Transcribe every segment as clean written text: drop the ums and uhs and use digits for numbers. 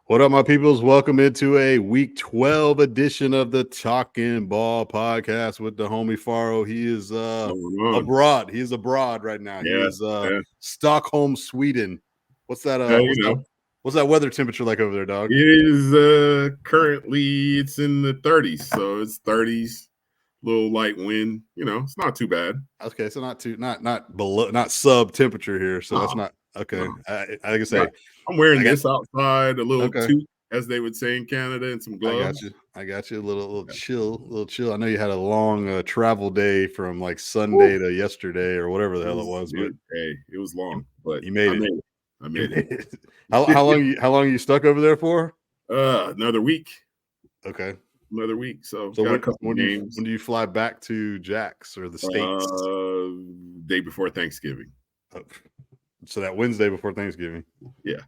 What up, my peoples? Welcome into a week 12 edition of the Talking Ball podcast with the homie Faro. He is Going on. abroad. He is abroad right now. He Yeah, is yeah. Stockholm, Sweden. What's that? You know, What's that weather temperature like over there, dog? it is currently it's in the 30s, so it's 30s, little light wind. It's not too bad. Okay, so not below, not sub temperature here. So that's No, not okay. no. Like I say, Right. I'm wearing I got this outside, a little okay. toque, as they would say in Canada, and some I got gloves. you. I got you. A little Yeah. chill, little chill. I know you had a long travel day from like Sunday Woo. to yesterday or whatever the hell it was, but It was long, but you made I it. made it. I made it. How long are you stuck over there for? Another week. Okay. So So got a couple when games. do you fly back to Jax or the States? Day before Thanksgiving. Oh, so that Wednesday before Thanksgiving. Yeah.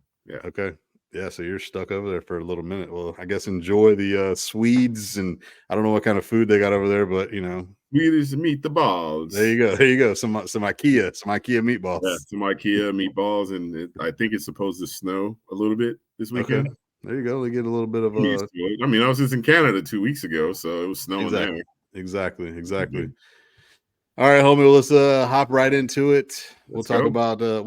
Okay. Yeah, so you're stuck over there for a little minute. Well, I guess enjoy the Swedes, and I don't know what kind of food they got over there, but We just meet the balls. there you go. There you go. Some IKEA meatballs. Yeah, some IKEA meatballs, and I think it's supposed to snow a little bit this weekend. Okay. There you go. They get a little bit of I'm used to it. I mean, I was just in Canada 2 weeks ago, so it was snowing there. Exactly. Mhm. All right, homie. Let's hop right into it. We'll Let's go.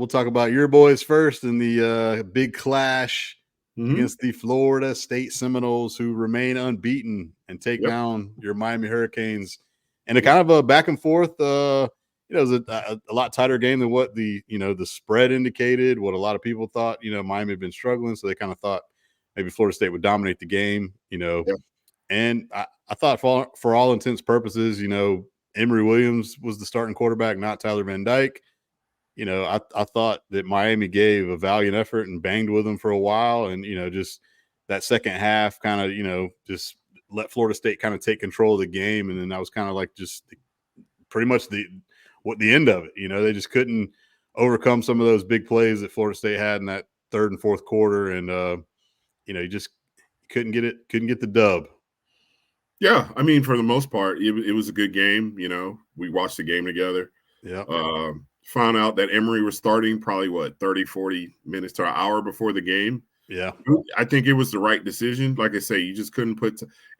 talk about your boys first in the big clash Mhm. against the Florida State Seminoles, who remain unbeaten and take Yep. down your Miami Hurricanes in a kind of a back and forth. It was a lot tighter game than what the spread indicated. What a lot of people thought. Miami had been struggling, so they kind of thought maybe Florida State would dominate the game. Yep. And I thought for all intents purposes, Emory Williams was the starting quarterback, not Tyler Van Dyke. I thought that Miami gave a valiant effort and banged with them for a while. And, just that second half kind of, just let Florida State kind of take control of the game. And then that was kind of like just pretty much the end of it. They just couldn't overcome some of those big plays that Florida State had in that third and fourth quarter. And, you just couldn't get the dub. Yeah, I mean, for the most part, it was a good game. We watched the game together. Yeah. Found out that Emory was starting probably 30, 40 minutes to an hour before the game. Yeah. I think it was the right decision. Like I say, you just couldn't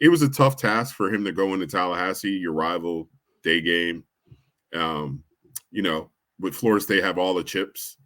it was a tough task for him to go into Tallahassee, your rival day game. With Florida State have all the chips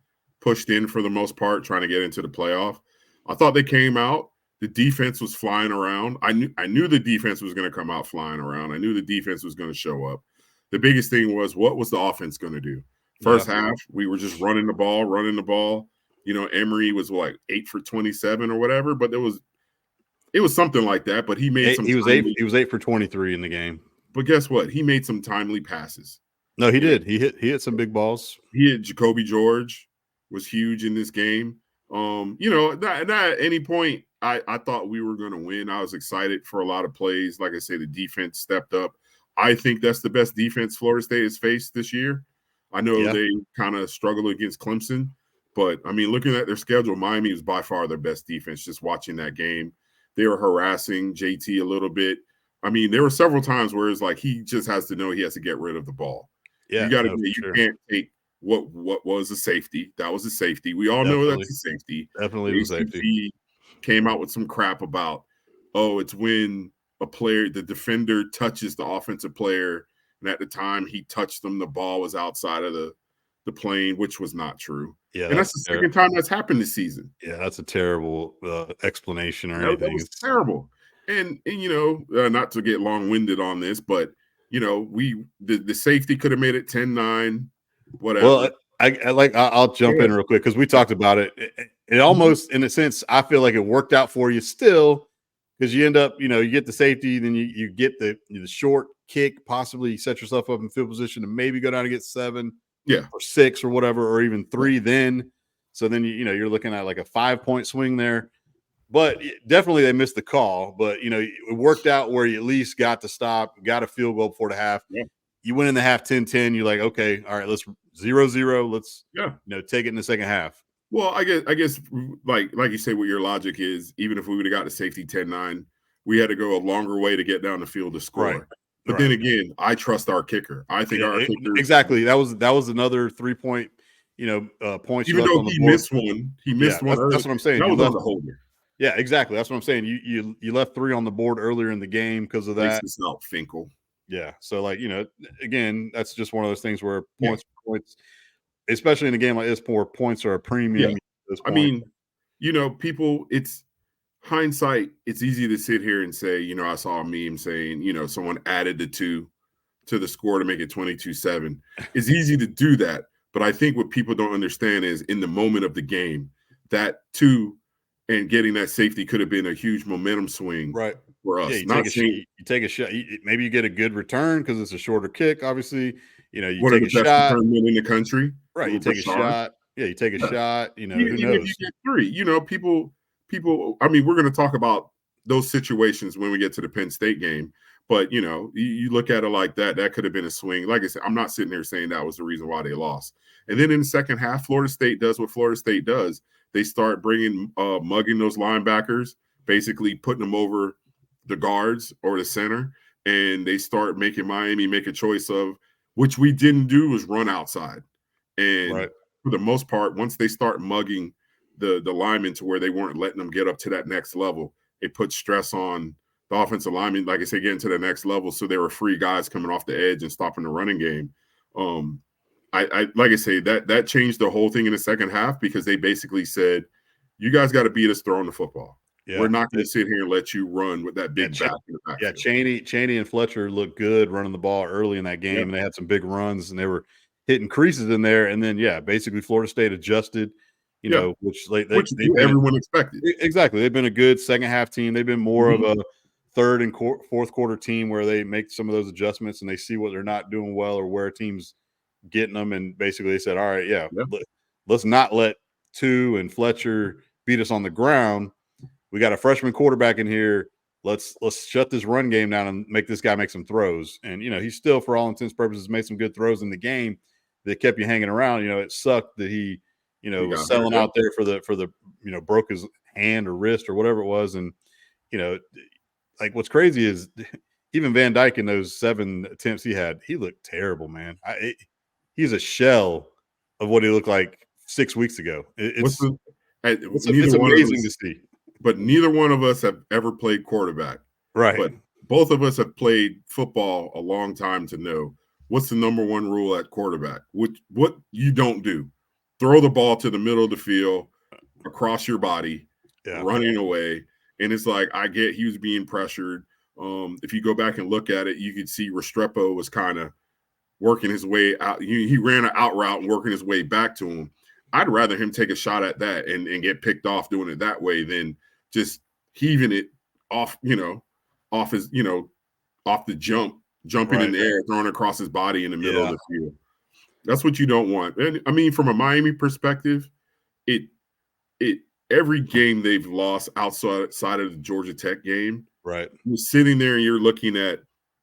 pushed in for the most part, trying to get into the playoff. I thought they came out. The defense was flying around. I knew the defense was going to come out flying around. I knew the defense was going to show up. The biggest thing was, what was the offense going to do? First half, we were just running the ball. Emory was 8 for 27 or whatever, but it was something like that. But he made He was 8 for 23 in the game. But guess what? He made some timely passes. No, he did. He hit some big balls. He hit Jacoby George, was huge in this game. At any point, I thought we were going to win. I was excited for a lot of plays. Like I say, the defense stepped up. I think that's the best defense Florida State has faced this year. I know they kind of struggled against Clemson, but I mean, looking at their schedule, Miami was by far their best defense. Just watching that game, they were harassing JT a little bit. I mean, there were several times where it's like he just has to know he has to get rid of the ball. Yeah, you can't take what was a safety. That was a safety. We all know that's a safety. Definitely a safety. Came out with some crap about, it's when the defender touches the offensive player, and at the time he touched them, the ball was outside of the plane, which was not true. Yeah, and that's the second time that's happened this season. Yeah, that's a terrible explanation or anything. That was terrible. And not to get long-winded on this, but the safety could have made it 10-9, whatever. Well, I'll jump in real quick because we talked about it. It almost, in a sense, I feel like it worked out for you still, because you end up, you get the safety, then you get the short kick, possibly you set yourself up in field position to maybe go down and get 7, or 6 or whatever, or even 3 then. So then you're looking at like a 5-point swing there. But definitely they missed the call. But it worked out where you at least got to stop, got a field goal before the half. Yeah. You went in the half 10-10. You're like, okay, all right, let's 0-0. Let's take it in the second half. Well, I guess like you say, what your logic is, even if we would have got to safety 10-9, we had to go a longer way to get down the field to score. Right. But then again, I trust our kicker. I think our kicker exactly. That was another 3-point, points. Even though he missed one. He missed one. That's what I'm saying. That was on the holder. Yeah, exactly. That's what I'm saying. You left 3 on the board earlier in the game because of Breaks that. this out, Finkel. Yeah. So like, again, that's just one of those things where Yeah. points, especially in a game like this, where points are a Yeah. premium. Those I points. mean, people, it's hindsight. It's easy to sit here and say, I saw a meme saying, someone added the 2 to the score to make it 22-7. It's easy to do that. But I think what people don't understand is in the moment of the game, that 2 and getting that safety could have been a huge momentum swing Right. for Yeah, us. Not saying you take a shot. Maybe you get a good return because it's a shorter kick. Obviously, you one of take the a best shot. return men in the country, Right. You take a Rashard. shot. Yeah, you take a Yeah. shot. Who Even if you knows? get 3, people. I mean, we're going to talk about those situations when we get to the Penn State game. But you look at it like that. That could have been a swing. Like I said, I'm not sitting there saying that was the reason why they lost. And then in the second half, Florida State does what Florida State does. They start mugging those linebackers, basically putting them over the guards or the center, and they start making Miami make a choice of which we didn't do was run outside. And Right. for the most part, once they start mugging the linemen to where they weren't letting them get up to that next level, it put stress on the offensive linemen, like I said, getting to the next level. So there were free guys coming off the edge and stopping the running game. I like I say, that changed the whole thing in the second half because they basically said, you guys got to beat us throwing the football. Yeah. We're not going to sit here and let you run with that Yeah, big back in the yeah, backfield. Chaney and Fletcher looked good running the ball early in that game, and they had some big runs, and they were hitting creases in there. And then, basically Florida State adjusted, Yeah. which Which they've been everyone expected. Exactly. They've been a good second half team. They've been more of Mhm. a third and fourth quarter team where they make some of those adjustments and they see what they're not doing well or where a team's getting them. And basically they said, all right, let's not let 2 and Fletcher beat us on the ground. We got a freshman quarterback in here. Let's shut this run game down and make this guy make some throws. And he's still, for all intents and purposes, made some good throws in the game that kept you hanging around. It sucked that he He was got hurt. selling out there for the broke his hand or wrist or whatever it was. And you know, like what's crazy is even Van Dyke in those 7 attempts he had, he looked terrible, man. He's a shell of what he looked like 6 weeks ago. What's the It's neither one of amazing us, to see. but neither one of us have ever played quarterback. Right. But both of us have played football a long time to know what's the number one rule at quarterback. What you don't do. Throw the ball to the middle of the field across your body, running away. And it's like, I get he was being pressured. If you go back and look at it, you could see Restrepo was kind of working his way out. He ran an out route and working his way back to him. I'd rather him take a shot at that and get picked off doing it that way than just heaving it off, off his, off the jumping in the air, throwing it across his body in the middle of the field. That's what you don't want. And I mean, from a Miami perspective, it every game they've lost outside of the Georgia Tech game, right? You're sitting there and you're looking at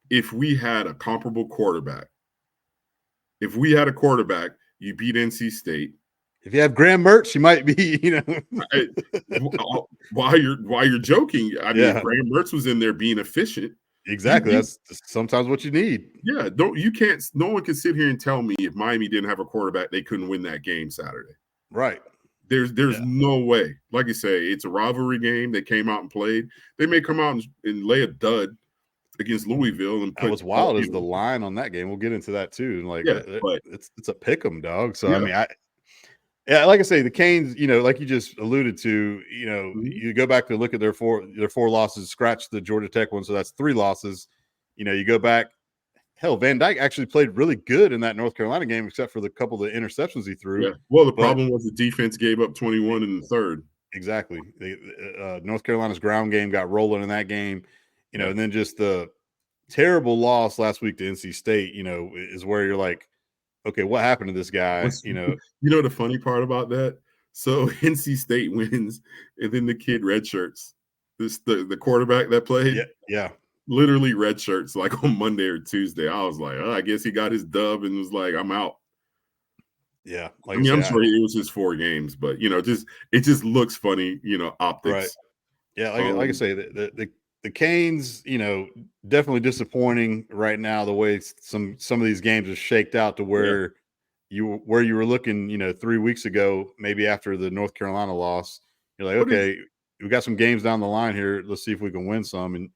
if we had a comparable quarterback. If we had a quarterback, you beat NC State. If you have Graham Mertz, you might be, While you're joking, I mean, if Graham Mertz was in there being efficient. Exactly. That's sometimes what you need. Yeah. No one can sit here and tell me if Miami didn't have a quarterback, they couldn't win that game Saturday. Right. There's no way. Like you say, it's a rivalry game. They came out and played. They may come out and lay a dud against Louisville and put. What's wild is the line on that game. We'll get into that too. Like, but it's a pick 'em, dog. So I mean, like I say, the Canes, like you just alluded to, you go back to look at their four losses, scratch the Georgia Tech one, so that's 3 losses. You go back. Hell, Van Dyke actually played really good in that North Carolina game, except for the couple of interceptions he threw. Yeah. Well, the problem was the defense gave up 21 in the third. Exactly. North Carolina's ground game got rolling in that game, and then just the terrible loss last week to NC State, is where you're like, okay, what happened to this guy? The funny part about that? So NC State wins, and then the kid redshirts. The quarterback that played. Yeah. Literally red shirts like on Monday or Tuesday. I was like, I guess he got his dub and was like, I'm out. Yeah. Like I'm sure it was just 4 games, but it just looks funny, optics. Right. Yeah. Like I say, the Canes, definitely disappointing right now, the way some of these games are shaked out to where you were looking, 3 weeks ago, maybe after the North Carolina loss, you're like, okay, we got some games down the line here. Let's see if we can win some. And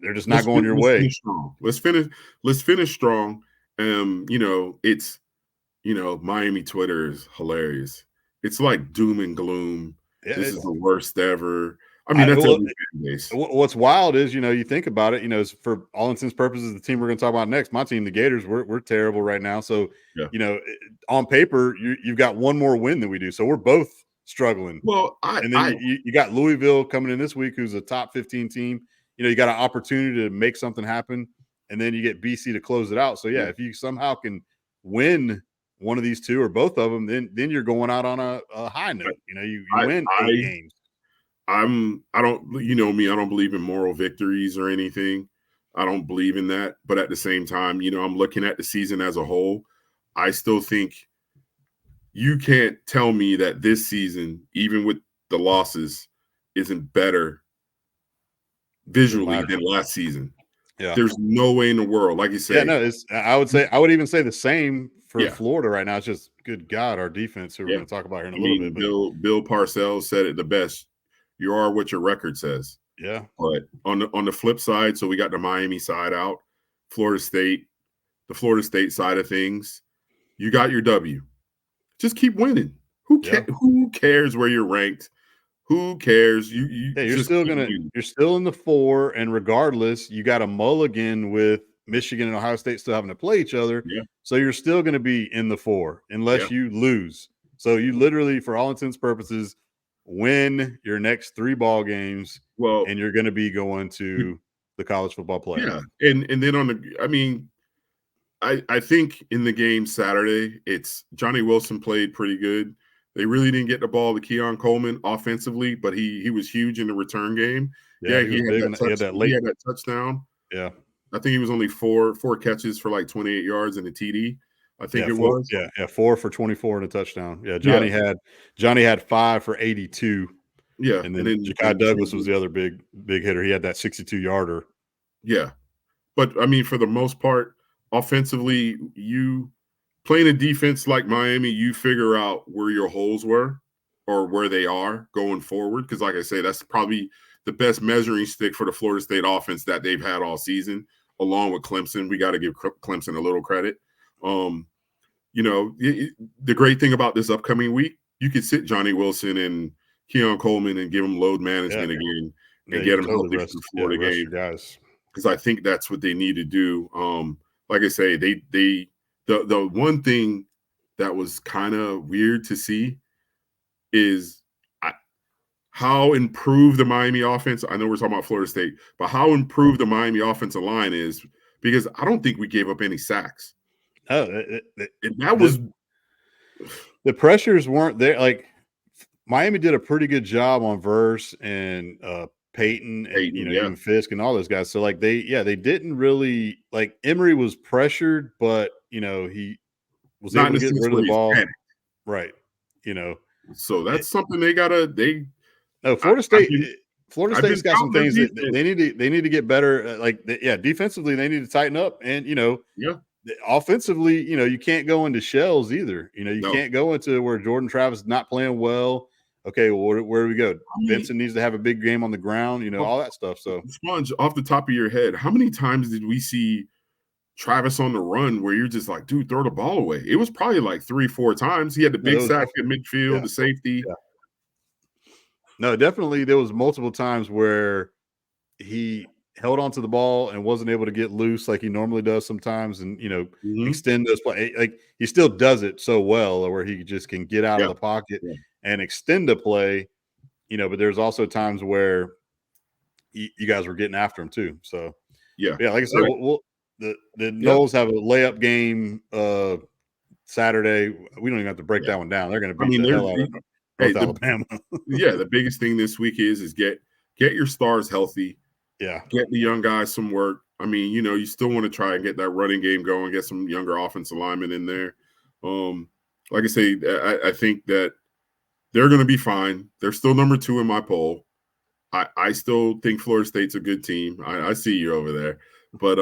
they're just not going your way. Finish strong. Let's finish strong. It's Miami Twitter is hilarious. It's like doom and gloom. Yeah, this is the worst ever. I mean, that's every fan base. What's wild is, you think about it, for all intents and purposes, the team we're going to talk about next, my team, the Gators, we're terrible right now. So, on paper, you've got one more win than we do. So we're both struggling. Well, you got Louisville coming in this week, who's a top 15 team. You got an opportunity to make something happen, and then you get BC to close it out. So, if you somehow can win one of these two or both of them, then you're going out on a high note. You win 8 games. I don't believe in moral victories or anything. I don't believe in that. But at the same time, I'm looking at the season as a whole. I still think you can't tell me that this season, even with the losses, isn't better visually than last season. Yeah. There's no way in the world. Like you said. Yeah, no, I would even say the same for Florida right now. It's just, good God, our defense, who we're going to talk about here in a little bit. But Bill Parcells said it the best. You are what your record says. Yeah. But on the flip side, so we got the Miami side out, Florida State, the Florida State side of things. You got your W. Just keep winning. Who cares where you're ranked? Who cares? You're still in the 4, and regardless, you got a mulligan with Michigan and Ohio State still having to play each other. Yeah. So you're still going to be in the 4 unless you lose. So you literally, for all intents and purposes, win your next 3 ball games, and you're going to be going to the college football playoff. Yeah, and then I think in the game Saturday, it's Johnny Wilson played pretty good. They really didn't get the ball to Keon Coleman offensively, but he was huge in the return game. Yeah, he had that touchdown. Yeah, I think he was only four catches for like 28 yards and a TD. I think it was. Yeah, 4 for 24 and a touchdown. Yeah, Johnny had 5 for 82. Yeah, and then Ja'Kai Douglas was the other big hitter. He had that 62-yarder. Yeah, but I mean, for the most part, offensively, you playing a defense like Miami, you figure out where your holes were or where they are going forward. Because, like I say, that's probably the best measuring stick for the Florida State offense that they've had all season, along with Clemson. We got to give Clemson a little credit. The great thing about this upcoming week, you could sit Johnny Wilson and Keon Coleman and give them load management again and get them healthy for the Florida game. Because I think that's what they need to do. Like I say, the one thing that was kind of weird to see is how improved the Miami offense. I know we're talking about Florida State, but how improved the Miami offensive line is, because I don't think we gave up any sacks. Oh, the pressures weren't there. Like, Miami did a pretty good job on Verse and Peyton and even Fisk and all those guys. So like they didn't really, like, Emory was pressured, but he was able to get rid of the ball. Right. So that's something they gotta Florida State's got some things that they need to get better. Defensively they need to tighten up, and offensively, you can't go into shells either. You can't go into where Jordan Travis is not playing well. Okay, well, where do we go? Benson needs to have a big game on the ground, all that stuff. So, Sponge, off the top of your head, how many times did we see Travis on the run where you're just like, dude, throw the ball away? It was probably like 3-4 times. He had the big sack at midfield, the safety. Yeah. No, definitely there was multiple times where he held onto the ball and wasn't able to get loose like he normally does sometimes, and extend those play. Like, he still does it so well where he just can get out of the pocket and extend a play, but there's also times where you guys were getting after him too. So like I said, the Noles have a layup game Saturday. We don't even have to break that one down. They're going to beat the hell out of North Alabama. The biggest thing this week is get your stars healthy. Yeah. Get the young guys some work. I mean, you still want to try and get that running game going, get some younger offensive linemen in there. Like I say, I think that they're going to be fine. They're still number 2 in my poll. I still think Florida State's a good team. I see you over there. But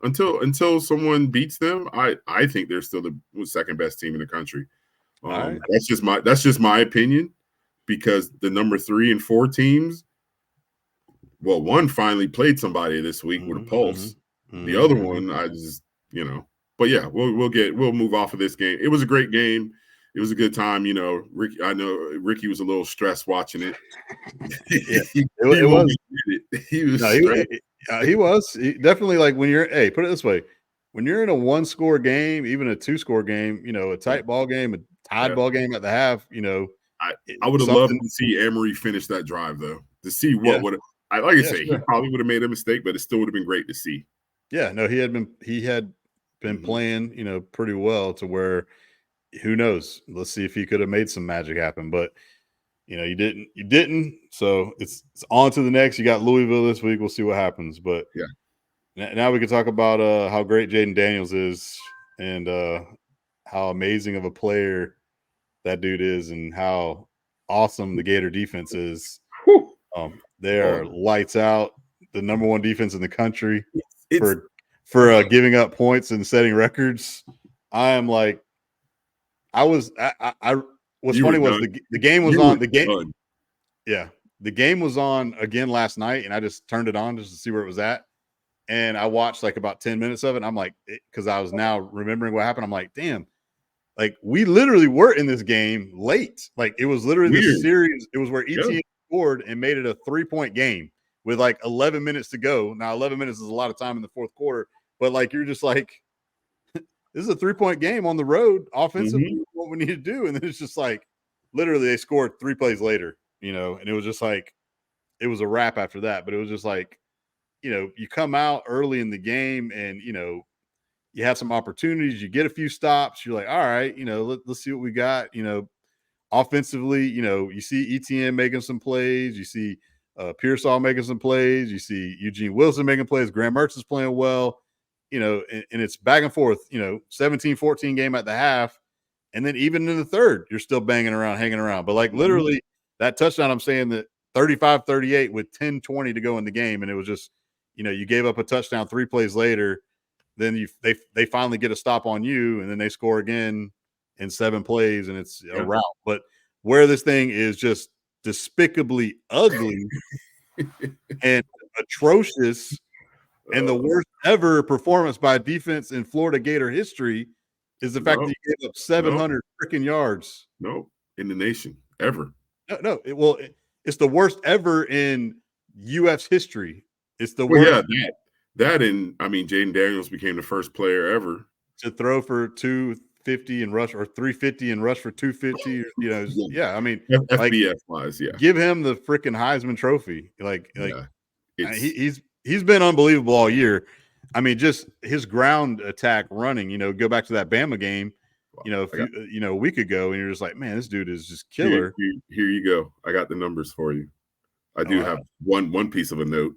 until someone beats them, I think they're still the second best team in the country. That's just my opinion. because the number 3 and 4 teams, well, one finally played somebody this week with a pulse. The other one, I just, but yeah, we'll move off of this game. It was a great game. It was a good time. Ricky, I know Ricky was a little stressed watching it. He was definitely, like, when you're, put it this way, when you're in a 1-score game, even a 2-score game, a tight ball game, a tied ball game at the half, I would have loved to see Emery finish that drive, though, to see what would I like I say, he probably would have made a mistake, but it still would have been great to see. Yeah, no, he had been playing, pretty well, to where, who knows? Let's see if he could have made some magic happen, but you didn't. So it's on to the next. You got Louisville this week. We'll see what happens. But now we can talk about how great Jaden Daniels is, and how amazing of a player that dude is, and how awesome the Gator defense is. They are lights out, the number 1 defense in the country for giving up points and setting records. I am like, what's funny was the game was on. The game was on again last night, and I just turned it on just to see where it was at. And I watched like about 10 minutes of it. And I'm like, because I was now remembering what happened. I'm like, damn, like, we literally were in this game late. Like, it was literally the series. It was where ETN scored and made it a 3-point game with like 11 minutes to go. Now, 11 minutes is a lot of time in the fourth quarter, but like, you're just like, this is a 3-point game on the road offensively, what we need to do. And then it's just like, literally they scored 3 plays later, and it was just like, it was a wrap after that. But it was just like, you come out early in the game and, you have some opportunities, you get a few stops. You're like, all right, let's see what we got. Offensively, you see ETN making some plays. You see Pearsall making some plays. You see Eugene Wilson making plays. Graham Mertz is playing well, and it's back and forth, 17-14 game at the half. And then even in the third, you're still banging around, hanging around. But like, literally that touchdown, I'm saying that 35-38 with 10-20 to go in the game. And it was just, you gave up a touchdown 3 plays later. Then they finally get a stop on you, and then they score again in 7 plays, and it's a rout. But where this thing is just despicably ugly and atrocious, and the worst ever performance by defense in Florida Gator history, is the fact that you gave up 700 freaking yards. No, in the nation ever. No. It's the worst ever in UF's history. It's the worst. Yeah, that and I mean, Jaden Daniels became the first player ever to throw for 250 and rush, or 350 and rush for 250. I mean, FBS wise, give him the freaking Heisman Trophy. He's been unbelievable all year. I mean, just his ground attack running. Go back to that Bama game. A week ago, and you're just like, man, this dude is just killer. Here you go. I got the numbers for you. I do have one piece of a note.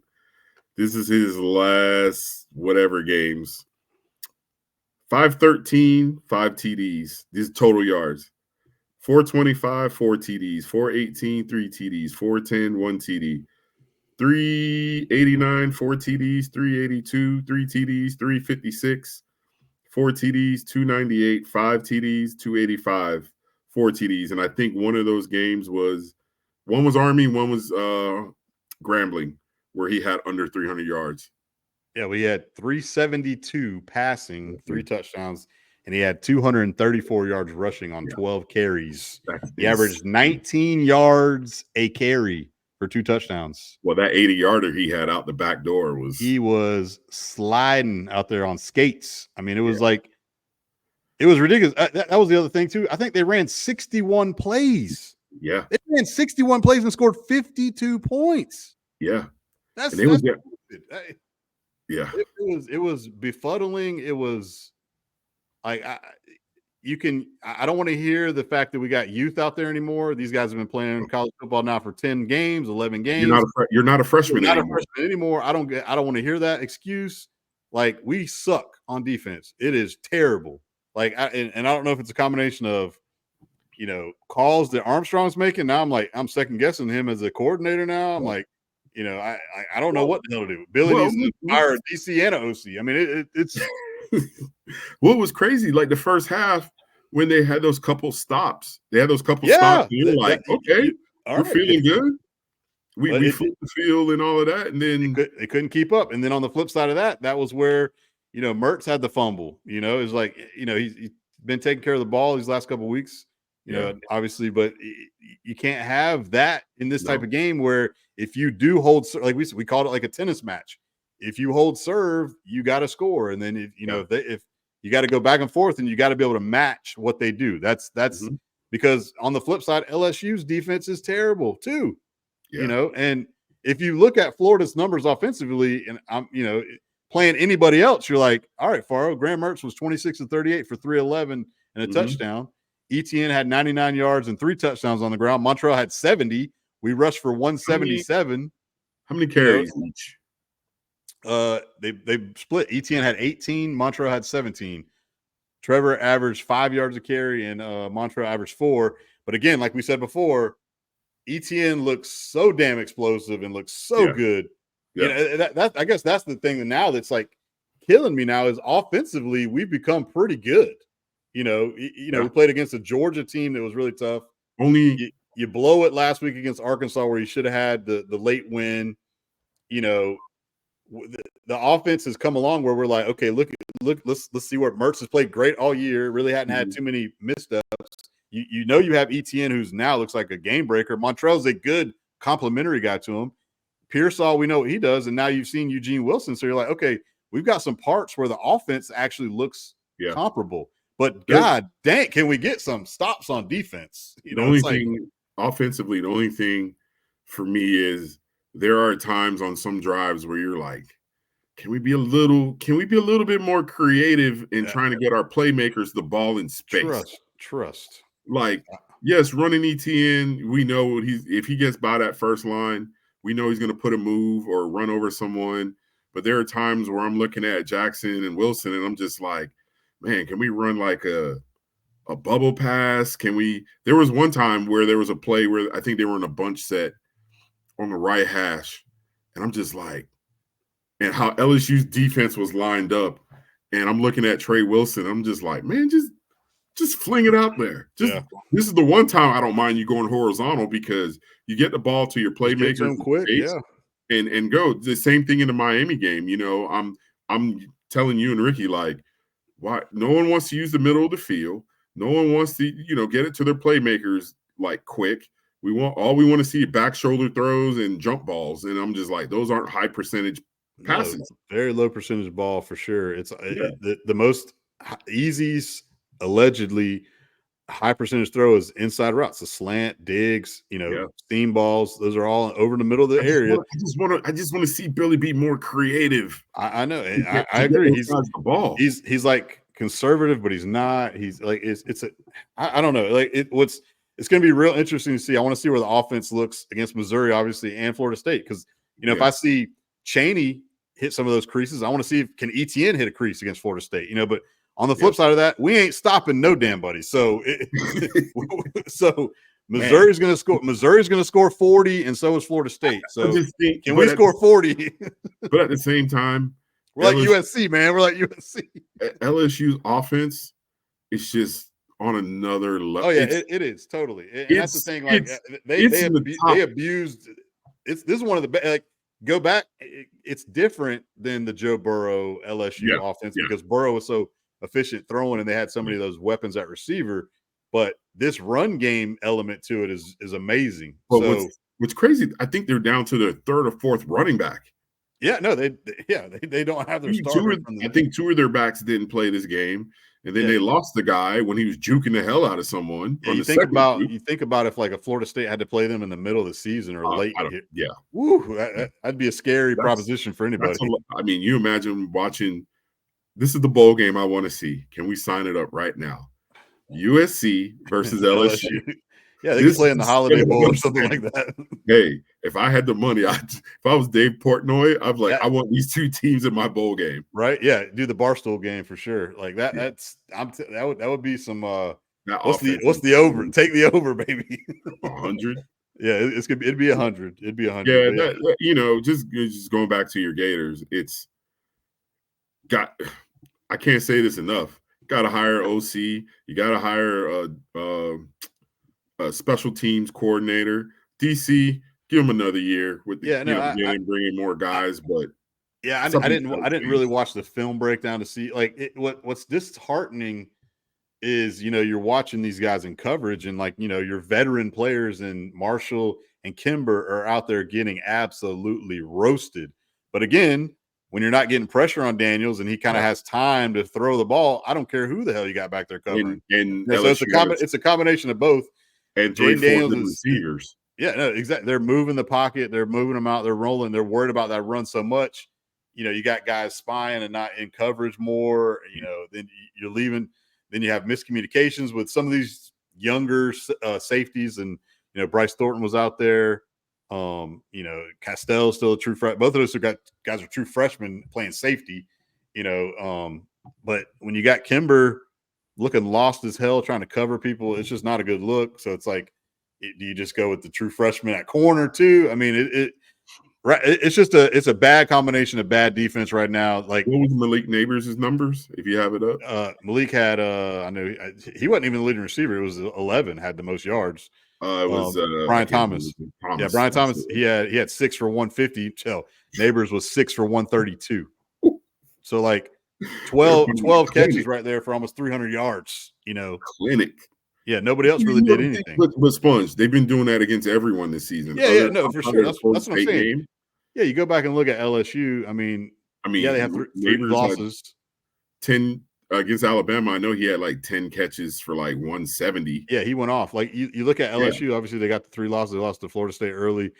This is his last whatever games. 513, 5 TDs. These total yards. 425, 4 TDs. 418, 3 TDs. 410, 1 TD. 389, 4 TDs. 382, 3 TDs. 356, 4 TDs. 298, 5 TDs. 285, 4 TDs. And I think one of those games was Army, one was Grambling, where he had under 300 yards. Yeah, we had 372 passing, 3 touchdowns, and he had 234 yards rushing on 12 carries. He averaged 19 yards a carry for 2 touchdowns. Well, that 80-yarder he had out the back door he was sliding out there on skates. I mean, it was like, it was ridiculous. That was the other thing too. I think they ran 61 plays. Yeah, they ran 61 plays and scored 52 points. Yeah. It was befuddling. It was like, I don't want to hear the fact that we got youth out there anymore. These guys have been playing college football now for 10 games, 11 games. You're not a freshman anymore. I don't want to hear that excuse. Like, we suck on defense. It is terrible. Like, and I don't know if it's a combination of, calls that Armstrong's making. Now I'm second guessing him as a coordinator now. I'm like, I don't know what the hell to do. Billy needs to hire a DC and an OC. I mean, it's what was crazy, like the first half when they had those couple stops. They had those couple stops. And you're like, okay. we're feeling good. We it, flipped the field and all of that, and then they couldn't keep up. And then on the flip side of that, that was where Mertz had the fumble. It was like he's been taking care of the ball these last couple of weeks. Obviously, but you can't have that in this type of game where if you do hold, like we called it like a tennis match. If you hold serve, you got to score, and then if you got to go back and forth, and you got to be able to match what they do. That's because on the flip side, LSU's defense is terrible too. And if you look at Florida's numbers offensively, and I'm playing anybody else, you're like, all right, Faro, Graham Mertz was 26 of 38 for 311 and a touchdown. ETN had 99 yards and 3 touchdowns on the ground. Montreal had 70. We rushed for 177. How many carries each? They split. ETN had 18. Montreal had 17. Trevor averaged 5 yards a carry, and Montreal averaged 4. But again, like we said before, ETN looks so damn explosive and looks so good. That I guess that's the thing now that's like killing me now is offensively we've become pretty good. We played against a Georgia team that was really tough. Only you blow it last week against Arkansas where you should have had the late win. The offense has come along where we're like, okay, look, let's see where Mertz has played great all year. Really hadn't had too many missteps. You have ETN who's now looks like a game breaker. Montrell's a good complementary guy to him. Pearsall, we know what he does, and now you've seen Eugene Wilson. So you're like, okay, we've got some parts where the offense actually looks comparable. But God dang, can we get some stops on defense? The only thing offensively, the only thing for me is there are times on some drives where you're like, can we be a little bit more creative in trying to get our playmakers the ball in space? Trust. Like, yes, running ETN, we know if he gets by that first line, we know he's going to put a move or run over someone. But there are times where I'm looking at Jackson and Wilson, and I'm just like, man, can we run like a bubble pass? There was one time where there was a play where I think they were in a bunch set on the right hash, and I'm just like, and how LSU's defense was lined up, and I'm looking at Trey Wilson, I'm just like, man, just fling it out there. This is the one time I don't mind you going horizontal because you get the ball to your playmakers quick, and go. The same thing in the Miami game. I'm telling you and Ricky, like, why no one wants to use the middle of the field. No one wants to, get it to their playmakers like quick. We want to see back shoulder throws and jump balls, and I'm just like, those aren't high percentage passes. No, very low percentage ball for sure. It's the most easiest, allegedly high percentage throw is inside routes, the slant, digs, steam balls. Those are all over in the middle of the area. I just want to see Billy be more creative. I know. I agree. He's like conservative, but he's not. He's like I don't know. Like it's going to be real interesting to see. I want to see where the offense looks against Missouri, obviously, and Florida State. Because if I see Chaney hit some of those creases, I want to see if can ETN hit a crease against Florida State. But on the flip side of that, we ain't stopping no damn buddy. So, Missouri's going to score. Missouri's going to score 40, and so is Florida State. So, can we score 40? But at the same time, we're like USC, man. We're like USC. LSU's offense is just on another level. Oh yeah, it is totally. And that's the thing. Like they abused. This is one of the best. Like, go back. It's different than the Joe Burrow LSU offense because Burrow was so efficient throwing, and they had so many of those weapons at receiver. But this run game element to it is amazing. Well, what's crazy, I think they're down to their third or fourth running back. Yeah, no, they don't have their starter. I think 2 of their backs didn't play this game, and then they lost the guy when he was juking the hell out of someone. Yeah, you think about if like a Florida State had to play them in the middle of the season or late. That'd be a scary proposition for anybody. You imagine watching. This is the bowl game I want to see. Can we sign it up right now? USC versus LSU. Yeah, they can play in the Holiday Bowl or something like that. Hey, if I had the money, if I was Dave Portnoy, I'd like, I want these 2 teams in my bowl game. Right? Yeah, do the Barstool game for sure. Like that. That would be some. What's the over? Take the over, baby. 100. Yeah, it'd be 100. It'd be 100. Yeah, just going back to your Gators, I can't say this enough. Got to hire OC. You got to hire a special teams coordinator DC, give them another year with the Yeah, no, bringing more guys, but I something's didn't gotta I didn't really change. watch the film breakdown to see like what's disheartening is you're watching these guys in coverage and like your veteran players and Marshall and Kimber are out there getting absolutely roasted. But again, when you're not getting pressure on Daniels and he kind of has time to throw the ball, I don't care who the hell you got back there covering. And So LSU has it's a combination of both. and Jaden 3-4 Daniels good is receivers. yeah, no, exactly. They're moving the pocket, they're moving them out, they're rolling, they're worried about that run so much. You got guys spying and not in coverage more. Then you're leaving. Then you have miscommunications with some of these younger safeties, and Bryce Thornton was out there. Castell's still a true freshman. Both of those guys are true freshmen playing safety. But when you got Kimber looking lost as hell trying to cover people, it's just not a good look. So it's like, do you just go with the true freshman at corner too? I mean, it's a bad combination of bad defense right now. Like, what was Malik Neighbors' numbers, if you have it up? Malik had I know he wasn't even the leading receiver. It was 11 had the most yards. It was Brian Thomas. Yeah, Brian Thomas. He had 6 for 150. So Neighbors was 6 for 132. So like 12 catches right there for almost 300 yards. Clinic. Yeah, nobody else really did anything. But Sponge, they've been doing that against everyone this season. Yeah, no, for sure. That's what I'm saying. Yeah, you go back and look at LSU. I mean, yeah, they have three losses. 10 against Alabama. I know he had like 10 catches for like 170. Yeah, he went off. Like you look at LSU, obviously they got the 3 losses. They lost to Florida State early.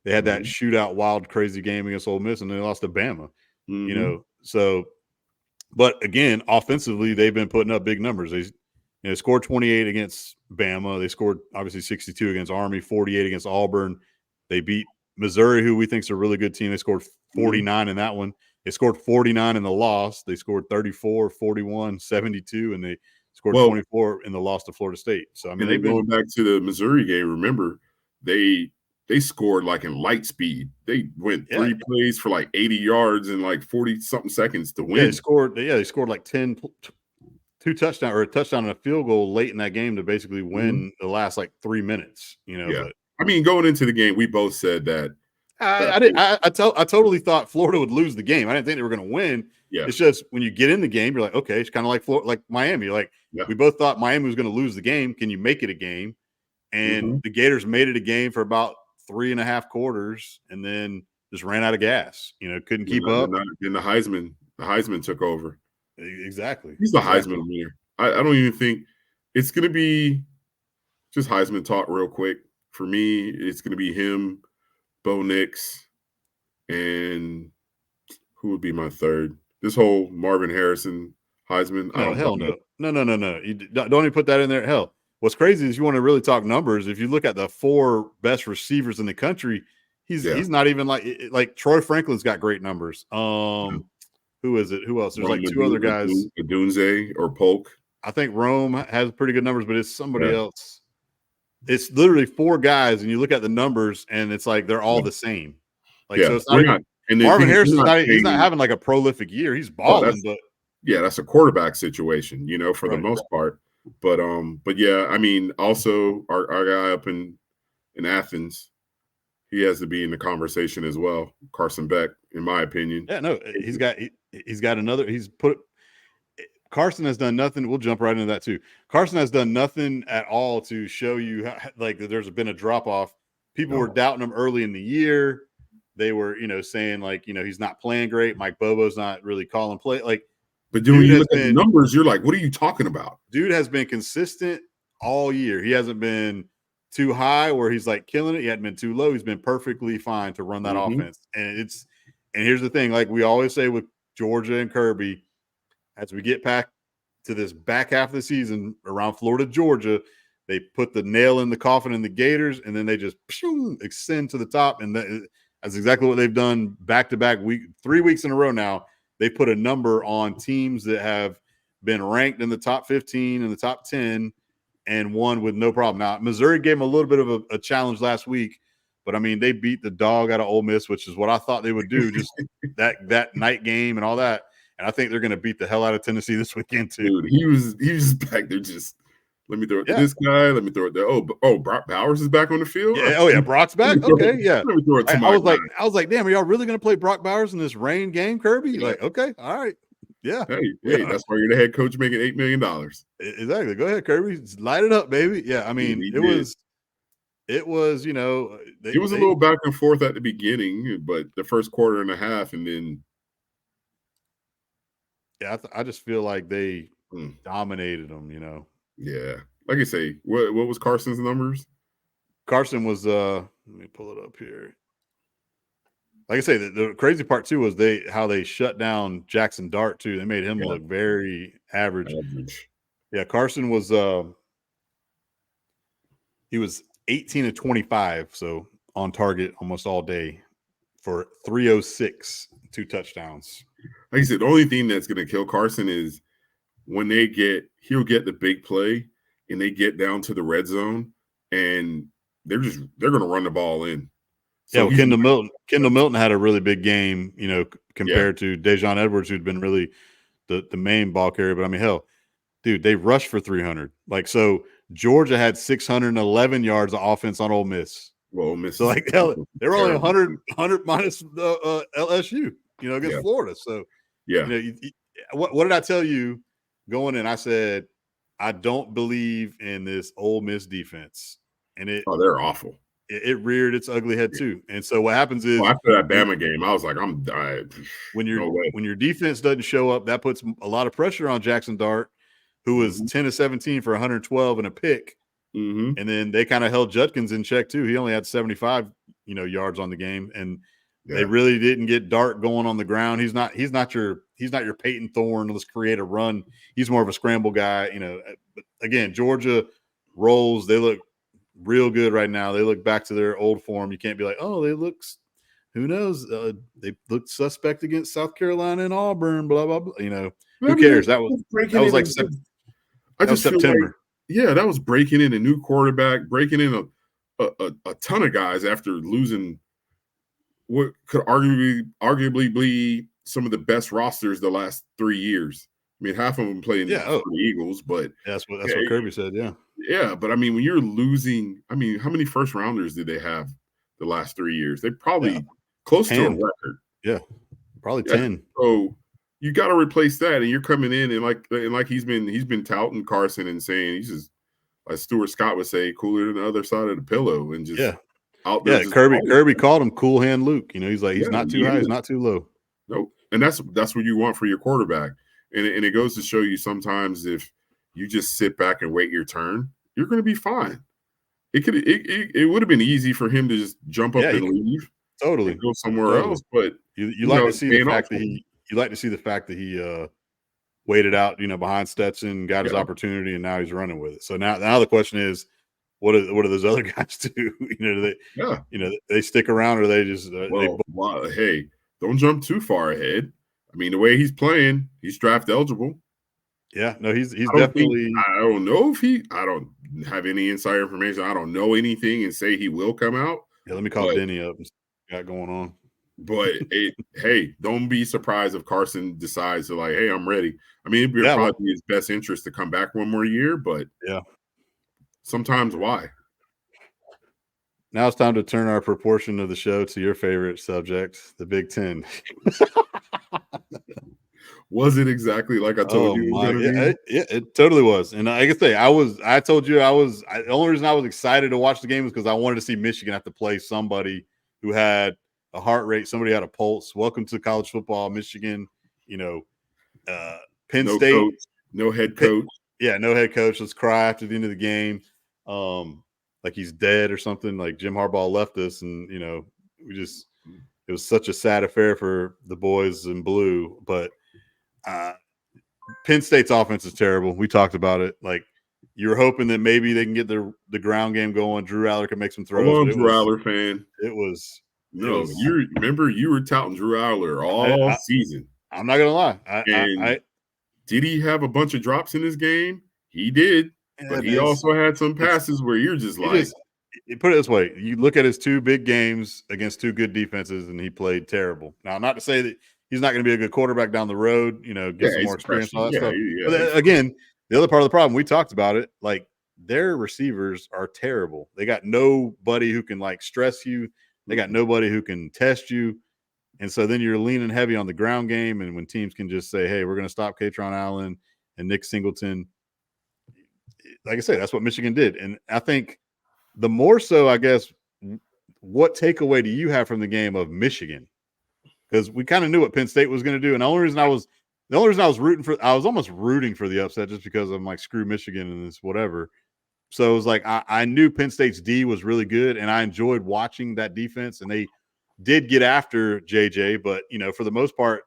They had that shootout, wild, crazy game against Ole Miss, and they lost to Bama. So, but again, offensively, they've been putting up big numbers. They scored 28 against Bama. They scored obviously 62 against Army, 48 against Auburn. They beat Missouri, who we think is a really good team. They scored 49 in that one. They scored 49 in the loss. They scored 34, 41, 72, and they scored 24 in the loss to Florida State. So, I mean, they've been going back to the Missouri game. Remember, they scored like in light speed. They went 3 plays for like 80 yards in like 40-something seconds to win. Yeah, they scored like 2 touchdowns or a touchdown and a field goal late in that game to basically win the last like 3 minutes. But, I mean, going into the game, we both said that. I totally thought Florida would lose the game. I didn't think they were going to win. Yeah. It's just when you get in the game, you're like, okay, it's kind of like like Miami. Like we both thought Miami was going to lose the game. Can you make it a game? And the Gators made it a game for about 3.5 quarters, and then just ran out of gas. Couldn't keep up. Then the Heisman took over. Exactly. He's the Heisman winner. I don't even think it's going to be just Heisman talk real quick. For me, it's going to be him, Bo Nix, and who would be my third? This whole Marvin Harrison Heisman. No, hell no. No. You don't even put that in there. Hell, what's crazy is you want to really talk numbers. If you look at the 4 best receivers in the country, he's not even like Troy Franklin's got great numbers. Who is it? Who else? There's like 2 other guys. Dunze or Polk. I think Rome has pretty good numbers, but it's somebody else. It's literally 4 guys, and you look at the numbers, and it's like they're all the same. Like so, it's not. Marvin Harrison's he's not having like a prolific year. He's balling, but that's a quarterback situation, for the most part. But yeah, I mean, also our guy up in Athens, he has to be in the conversation as well. Carson Beck, in my opinion. Yeah, no, he's got another. Carson has done nothing. We'll jump right into that too. Carson has done nothing at all to show you like there's been a drop off. People were doubting him early in the year. They were, saying like, he's not playing great. Mike Bobo's not really calling play. Like, but when you look at the numbers, you're like, what are you talking about? Dude has been consistent all year. He hasn't been too high where he's like killing it. He hadn't been too low. He's been perfectly fine to run that offense. And here's the thing, like we always say with Georgia and Kirby, as we get back to this back half of the season around Florida, Georgia, they put the nail in the coffin in the Gators, and then they just extend to the top. And that's exactly what they've done back-to-back 3 weeks in a row now. They put a number on teams that have been ranked in the top 15 and the top 10 and won with no problem. Now, Missouri gave them a little bit of a challenge last week, but, I mean, they beat the dog out of Ole Miss, which is what I thought they would do, just that night game and all that. And I think they're going to beat the hell out of Tennessee this weekend too. Dude, he was back there just Let me throw it to Yeah. this guy. Let me throw it there. Oh, Brock Bowers is back on the field. Yeah. Oh yeah, Brock's back. Okay. Yeah. Let me throw it to I was guy. like, damn, are y'all really going to play Brock Bowers in this rain game, Kirby? Yeah. Like, okay, all right, yeah. Hey, that's why you're the head coach making $8 million. Exactly. Go ahead, Kirby. Light it up, baby. Yeah. I mean, it was, it was a little back and forth at the beginning, but the first quarter and a half, and then. Yeah, I just feel like they dominated them. Yeah, like I say, what was Carson's numbers? Carson was let me pull it up here. Like I say, the crazy part too was how they shut down Jackson Dart too. They made him look very average. Yeah, Carson was he was 18 of 25, so on target almost all day for 306, 2 touchdowns. Like I said, the only thing that's going to kill Carson is when he'll get the big play and they get down to the red zone and they're going to run the ball in. So yeah, well, Kendall Milton had a really big game, compared to Dejon Edwards, who'd been really the main ball carrier. But I mean, hell, dude, they rushed for 300. Like, so Georgia had 611 yards of offense on Ole Miss. Well, Ole Miss, so like, hell, they were only 100 minus LSU, against Florida. So yeah, what did I tell you going in? I said I don't believe in this Ole Miss defense, and they're awful. It reared its ugly head too. And so what happens is after that Bama game, I was like, I'm dying. When your defense doesn't show up, that puts a lot of pressure on Jackson Dart, who was 10 of 17 for 112 and a pick. Mm-hmm. And then they kind of held Judkins in check too. He only had 75, yards on the game. And they really didn't get Dart going on the ground. He's not your Peyton Thorne. Let's create a run. He's more of a scramble guy. But again, Georgia rolls. They look real good right now. They look back to their old form. You can't be like, oh, who knows? They looked suspect against South Carolina and Auburn, blah, blah, blah. Who cares? That was like September. That was breaking in a new quarterback, breaking in a ton of guys after losing what could arguably be some of the best rosters the last 3 years. I mean, half of them playing for the Eagles, but that's what Kirby said. Yeah. Yeah. But I mean, when you're losing, I mean, how many first rounders did they have the last 3 years? They probably close 10. To a record. Yeah. Probably 10. So you got to replace that. And you're coming in and like he's been touting Carson and saying he's just, like Stuart Scott would say, cooler than the other side of the pillow and just out there. Yeah. Kirby called him Cool Hand Luke. He's like, he's not too high. He's not too low. Nope. And that's what you want for your quarterback. And it goes to show you sometimes if you just sit back and wait your turn, you're going to be fine. It would have been easy for him to just jump up and leave, totally, and go somewhere else. But you like to see the fact that he waited out, behind Stetson, got his opportunity, and now he's running with it. So now the question is, what do those other guys do? Do they stick around or they just hey, don't jump too far ahead. I mean, the way he's playing, he's draft eligible. Yeah, no, he's definitely. I don't know if I don't have any insider information. I don't know anything and say he will come out. Yeah, let me call Denny up and see what got going on. But hey, don't be surprised if Carson decides to like, hey, I'm ready. I mean, it'd probably be his best interest to come back one more year, but sometimes why? Now it's time to turn our proportion of the show to your favorite subject, the Big Ten. Was it exactly like I told you? It totally was. And like I say, I told you the only reason I was excited to watch the game was because I wanted to see Michigan have to play somebody who had a heart rate, somebody had a pulse. Welcome to college football, Michigan, Penn State. Coach, no head coach. No head coach. Let's cry after the end of the game. Like he's dead or something, like Jim Harbaugh left us. And, it was such a sad affair for the boys in blue, but Penn State's offense is terrible. We talked about it. Like you're hoping that maybe they can get the ground game going. Drew Aller can make some throws. I'm a Drew Aller fan. You remember you were touting Drew Aller all season. I'm not gonna lie. Did he have a bunch of drops in this game? He did, but he also had some passes where you're just like. Put it this way: you look at his 2 big games against 2 good defenses, and he played terrible. Now, not to say that he's not going to be a good quarterback down the road, get some more experience, all that stuff. But again, the other part of the problem, we talked about it, like their receivers are terrible. They got nobody who can like stress you. They got nobody who can test you. And so then you're leaning heavy on the ground game. And when teams can just say, hey, we're going to stop Katron Allen and Nick Singleton, like I say, that's what Michigan did. And I think the more so, I guess, what takeaway do you have from the game of Michigan? Because we kind of knew what Penn State was going to do. And the only reason I was almost rooting for the upset just because I'm like, screw Michigan and this whatever. So it was like I knew Penn State's D was really good, and I enjoyed watching that defense. And they did get after JJ, but for the most part,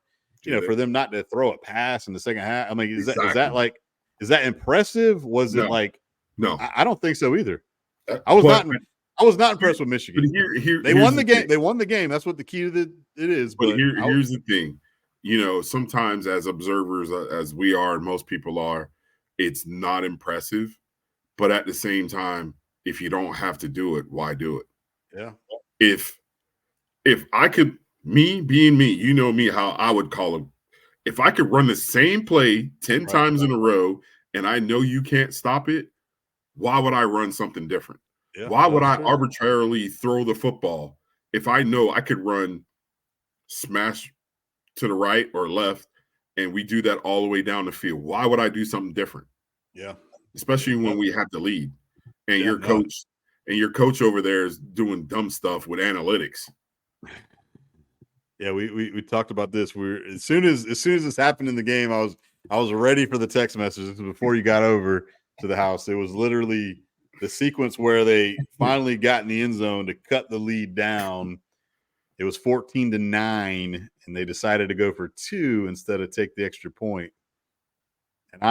for them not to throw a pass in the second half, I mean, is that impressive? Was it like no? I don't think so either. I was not impressed with Michigan. They won the game. They won the game. That's what the key to it is. But here's the thing. Sometimes as observers, as we are and most people are, it's not impressive. But at the same time, if you don't have to do it, why do it? Yeah. If I could, me being me, me, how I would call it. If I could run the same play 10 times in a row and I know you can't stop it, why would I run something different? Yeah, why would I arbitrarily throw the football if I know I could run smash to the right or left and we do that all the way down the field? Why would I do something different? Yeah. Especially when we have the lead and your coach over there is doing dumb stuff with analytics. Yeah, we talked about this. As soon as this happened in the game, I was ready for the text messages before you got over to the house. It was literally the sequence where they finally got in the end zone to cut the lead down. It was 14-9, and they decided to go for 2 instead of take the extra point. And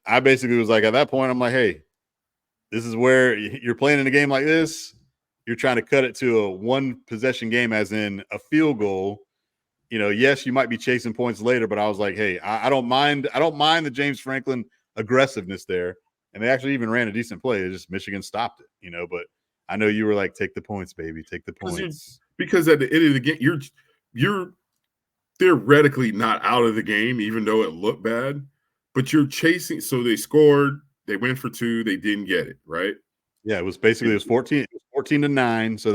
I basically was like, at that point, I'm like, hey, this is where you're playing in a game like this. You're trying to cut it to a 1-possession game, as in a field goal. Yes, you might be chasing points later, but I was like, hey, I don't mind the James Franklin aggressiveness there. And they actually even ran a decent play. It's just Michigan stopped it, but I know you were like, take the points, baby, take the points. Because at the end of the game, you're theoretically not out of the game, even though it looked bad, but you're chasing. So they scored, they went for 2, they didn't get it, right? Yeah, it was 14-9. So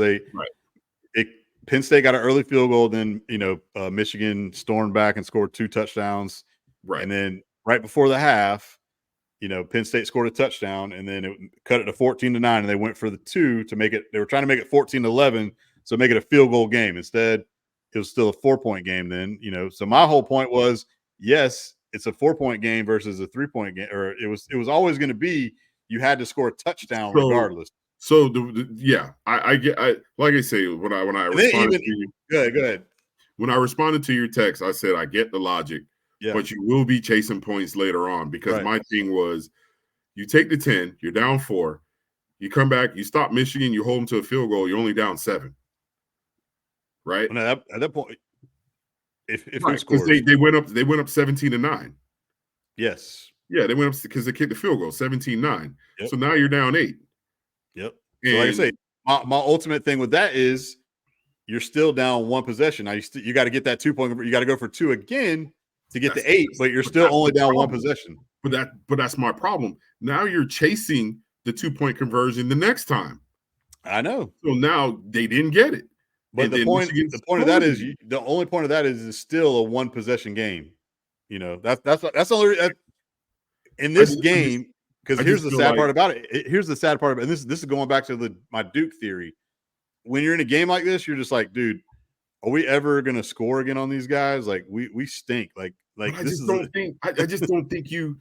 Penn State got an early field goal, then Michigan stormed back and scored 2 touchdowns. Right. And then right before the half, Penn State scored a touchdown, and then it cut it to 14-9, and they went for the 2 to make it. They were trying to make it 14-11, so make it a field goal game. Instead, it was still a 4-point game then, So my whole point was, yes, it's a 4-point game versus a 3-point game, or it was always going to be you had to score a touchdown regardless. So I get like I say when I responded to you. Go ahead. When I responded to your text, I said I get the logic, but you will be chasing points later on because my thing was you take the 10, you're down 4, you come back, you stop Michigan, you hold them to a field goal, you're only down 7. Right? And at that point, if because they went up 17-9. Yes. Yeah, they went up because they kicked the field goal 17-9. Yep. So now you're down 8. Yep. So like I say, my ultimate thing with that is you're still down 1 possession. Now you got to get that 2-point. You got to go for 2 again to get to 8, but you're still only down 1 possession. But that's my problem. Now you're chasing the 2-point conversion the next time. I know. So now they didn't get it. But the point of that is the only point of that is it's still a 1-possession game. That's only in this game. Because here's the sad part about it. Here's the sad part about it. And this is going back to my Duke theory. When you're in a game like this, you're just like, dude, are we ever going to score again on these guys? Like we stink. Like I just don't think you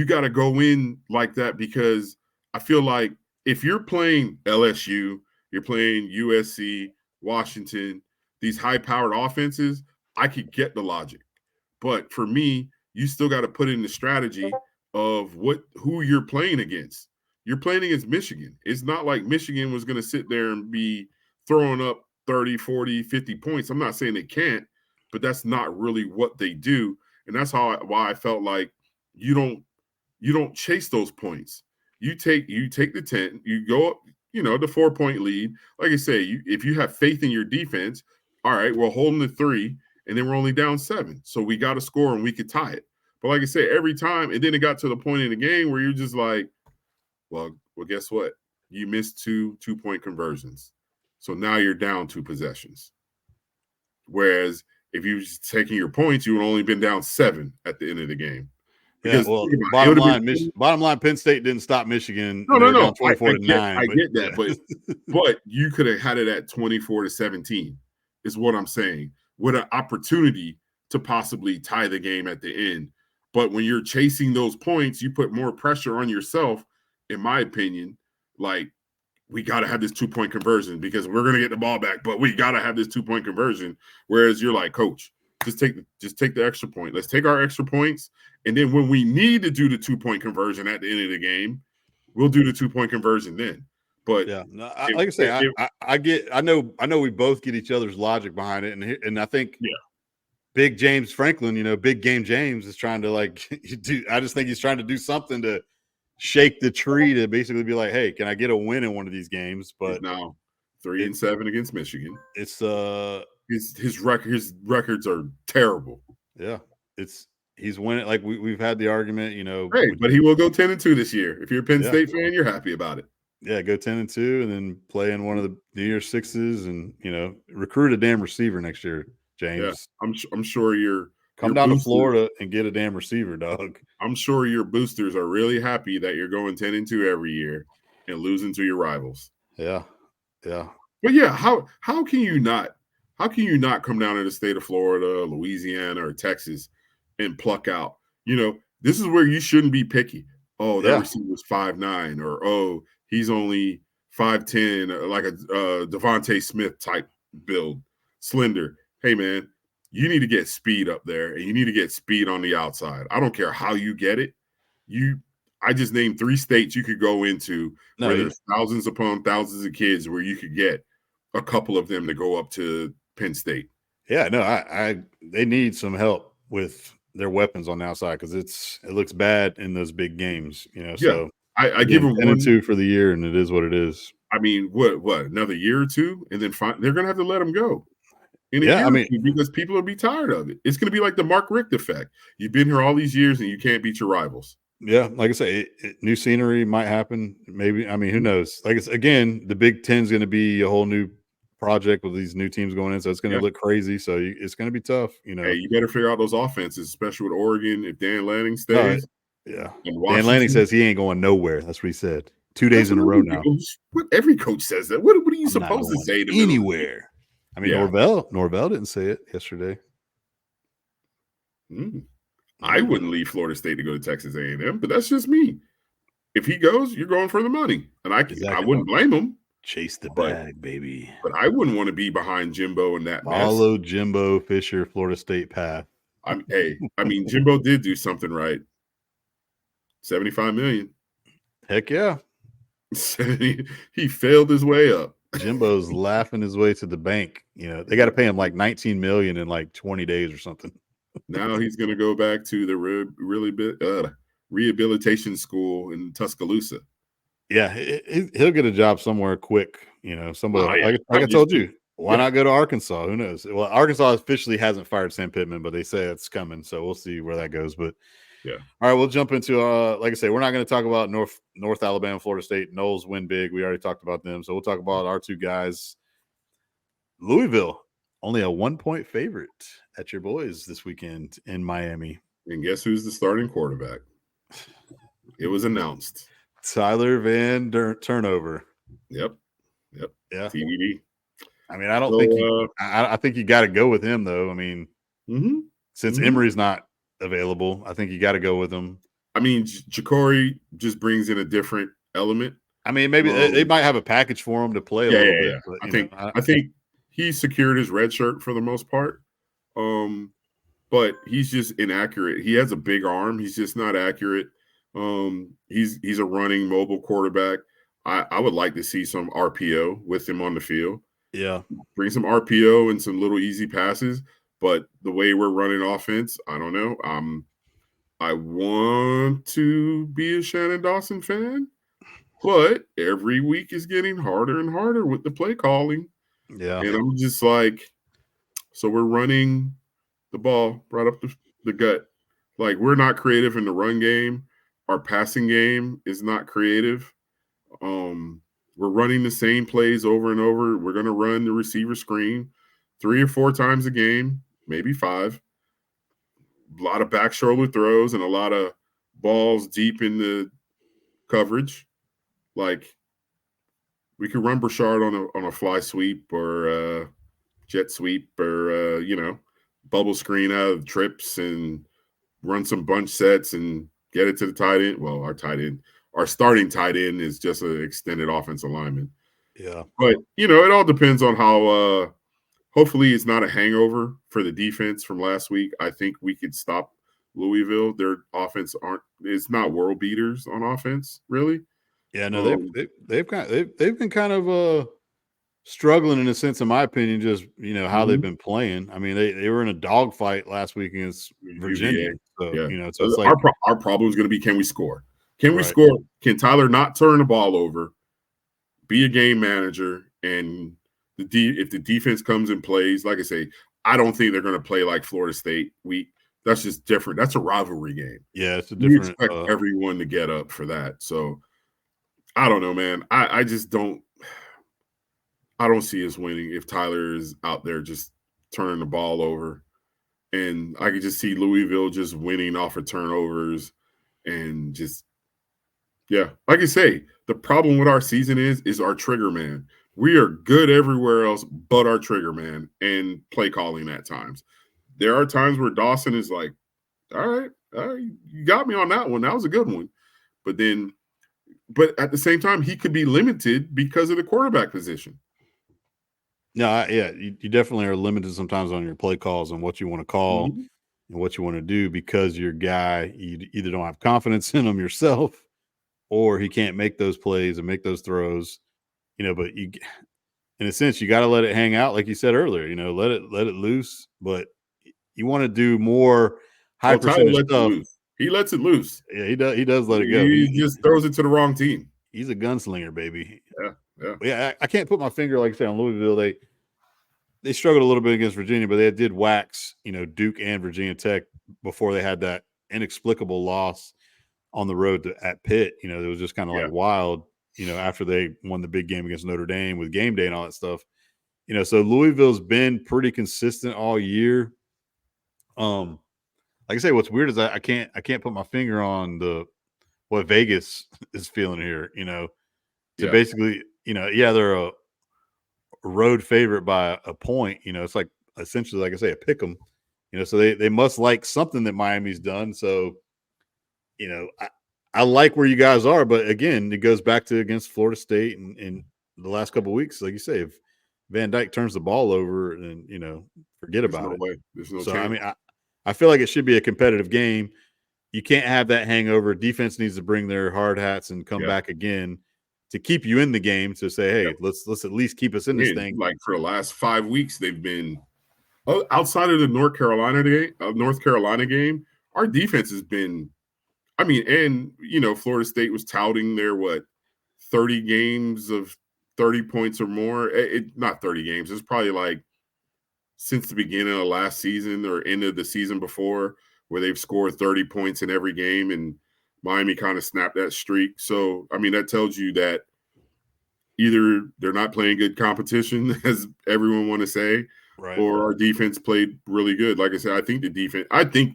got to go in like that, because I feel like if you're playing LSU, you're playing USC, Washington, these high-powered offenses, I could get the logic. But for me, you still got to put in the strategy of who you're playing against. You're playing against Michigan. It's not like Michigan was going to sit there and be throwing up 30, 40, 50 points. I'm not saying they can't, but that's not really what they do. And that's why I felt like you don't chase those points. You take the 10, you go up, the 4-point lead. Like I say, if you have faith in your defense, all right, we're holding the 3, and then we're only down 7. So we got to score and we could tie it. But like I said, every time, and then it got to the point in the game where you're just like, well, Well, guess what? You missed 2-point conversions. So now you're down 2 possessions. Whereas if you was taking your points, you would only been down 7 at the end of the game. Yeah, Because well, bottom line, bottom line, Penn State didn't stop Michigan. no, And they no, were down no. 24 to 9. I get that, but you could have had it at 24-17, is what I'm saying, with an opportunity to possibly tie the game at the end. But when you're chasing those points, you put more pressure on yourself, in my opinion. Like, we got to have this 2-point conversion because we're going to get the ball back, but we got to have this 2-point conversion. Whereas you're like, coach, just take the extra point. Let's take our extra points. And then when we need to do the 2-point conversion at the end of the game, we'll do the 2-point conversion then. But yeah, no, like I say, I know we both get each other's logic behind it. And I think Big James Franklin, Big Game James is trying to I just think he's trying to do something to shake the tree to basically be like, hey, can I get a win in one of these games? But he's now 3-7 against Michigan. It's his records are terrible. Yeah, he's winning. Like we've had the argument, Hey, but he will go 10-2 this year. If you're a Penn State fan, you're happy about it. Yeah, go 10-2 and then play in one of the New Year's Sixes and recruit a damn receiver next year, James. Yeah, I'm sure you're come down to Florida and get a damn receiver, dog. I'm sure your boosters are really happy that you're going 10-2 every year and losing to your rivals. Yeah. Yeah. But yeah, how can you not come down to the state of Florida, Louisiana, or Texas and pluck out? This is where you shouldn't be picky. Oh, that receiver's 5'9", or oh, he's only 5'10", like a Devontae Smith type build, slender. Hey man, you need to get speed up there, and you need to get speed on the outside. I don't care how you get it. I just named 3 states you could go into where there's thousands upon thousands of kids where you could get a couple of them to go up to Penn State. Yeah, no, they need some help with their weapons on the outside because it looks bad in those big games, So I give them 10-2 for the year, and it is what it is. I mean, what another year or two, and then they're gonna have to let them go. Because people will be tired of it. It's gonna be like the Mark Richt effect. You've been here all these years and you can't beat your rivals. Yeah, like I say, new scenery might happen. Maybe, I mean, who knows? Like again, the Big Ten is going to be a whole new project with these new teams going in, so it's going to look crazy. So it's going to be tough, Hey, you better figure out those offenses, especially with Oregon. If Dan Lanning stays, Dan Lanning says he ain't going nowhere. That's what he said. 2 days in a row now. Every coach says that. What are you supposed to say to anywhere? I mean, Norvell didn't say it yesterday. I wouldn't leave Florida State to go to Texas A&M, but that's just me. If he goes, you're going for the money, and I wouldn't blame him. Chase the bag, baby. But I wouldn't want to be behind Jimbo in that Follow Jimbo Fisher, Florida State path. Jimbo did do something right. $75 million. Heck yeah. He failed his way up. Jimbo's laughing his way to the bank. They got to pay him like $19 million in like 20 days or something. Now he's going to go back to the rehabilitation school in Tuscaloosa. Yeah, he'll get a job somewhere quick. Somebody like I told you. Why not go to Arkansas? Who knows? Well, Arkansas officially hasn't fired Sam Pittman, but they say it's coming, so we'll see where that goes. But yeah, all right, we'll jump into like I say, we're not going to talk about North Alabama, Florida State. Noles win big. We already talked about them, so we'll talk about our 2 guys. Louisville, only a 1-point favorite at your boys this weekend in Miami. And guess who's the starting quarterback? It was announced. Tyler Van Turnover. Yep. Yeah. TBD. I mean, I don't think I think you got to go with him though. I mean, since Emory's not available, I think you got to go with him. I mean, Ja'Cory just brings in a different element. I mean, maybe they might have a package for him to play a little bit. But, I think he secured his red shirt for the most part. But he's just inaccurate. He has a big arm. He's just not accurate. He's a running mobile quarterback. I would like to see some RPO with him on the field. Yeah. Bring some RPO and some little easy passes. But the way we're running offense, I don't know. I want to be a Shannon Dawson fan, but every week is getting harder and harder with the play calling. Yeah. And I'm just like, so we're running the ball right up the gut. Like, we're not creative in the run game. Our passing game is not creative. We're running the same plays over and over. We're going to run the receiver screen 3 or 4 times a game, maybe 5. A lot of back shoulder throws and a lot of balls deep in the coverage. Like, we could run Brashard on a fly sweep or a jet sweep or bubble screen out of trips and run some bunch sets and get it to the tight end. Well, our starting tight end is just an extended offensive lineman. Yeah. But, it all depends on how hopefully it's not a hangover for the defense from last week. I think we could stop Louisville. Their offense it's not world beaters on offense, really. Yeah, no, they've been kind of struggling in a sense, in my opinion, just how they've been playing. I mean, they were in a dogfight last week against Virginia. So so it's like our problem is going to be, can we score? Can we Right. score? Can Tyler not turn the ball over, be a game manager, and if the defense comes and plays, like I say, I don't think they're going to play like Florida State. That's just different. That's a rivalry game. Yeah, it's a We different. expect everyone to get up for that. So I don't know, man. I just don't. I don't see us winning if Tyler is out there just turning the ball over. And I could just see Louisville just winning off of turnovers and just, yeah. Like I say, the problem with our season is our trigger man. We are good everywhere else but our trigger man and play calling at times. There are times where Dawson is like, all right, you got me on that one. That was a good one. But at the same time, he could be limited because of the quarterback position. No, you definitely are limited sometimes on your play calls and what you want to call and what you want to do, because your guy, you either don't have confidence in him yourself, or he can't make those plays and make those throws. But you, in a sense, you got to let it hang out, like you said earlier. Let it loose. But you want to do more high percentage stuff. He lets it loose. Yeah, he does. He does let it go. He just throws it to the wrong team. He's a gunslinger, baby. Yeah. I can't put my finger, like I said, on Louisville. They struggled a little bit against Virginia, but they did wax, Duke and Virginia Tech before they had that inexplicable loss on the road at Pitt. It was just kind of like wild, after they won the big game against Notre Dame with game day and all that stuff. So Louisville's been pretty consistent all year. Like I say, what's weird is I can't put my finger on what Vegas is feeling here, to basically, they're a road favorite by a point. It's like essentially, like I say, a pick 'em. So they must like something that Miami's done. So, I like where you guys are, but again, it goes back to against Florida State and the last couple of weeks. Like you say, if Van Dyke turns the ball over, then forget about it. There's no so chance. I mean, I feel like it should be a competitive game. You can't have that hangover. Defense needs to bring their hard hats and come back again to keep you in the game, to say, hey, let's at least keep us in this thing. Like for the last 5 weeks, they've been outside of the North Carolina game. Our defense has been, I mean, and Florida State was touting their 30 games of 30 points or more. Not 30 games. It's probably like since the beginning of last season or end of the season before, where they've scored 30 points in every game, and Miami kind of snapped that streak. So, I mean, that tells you that either they're not playing good competition, as everyone want to say, right, or our defense played really good. Like I said, I think the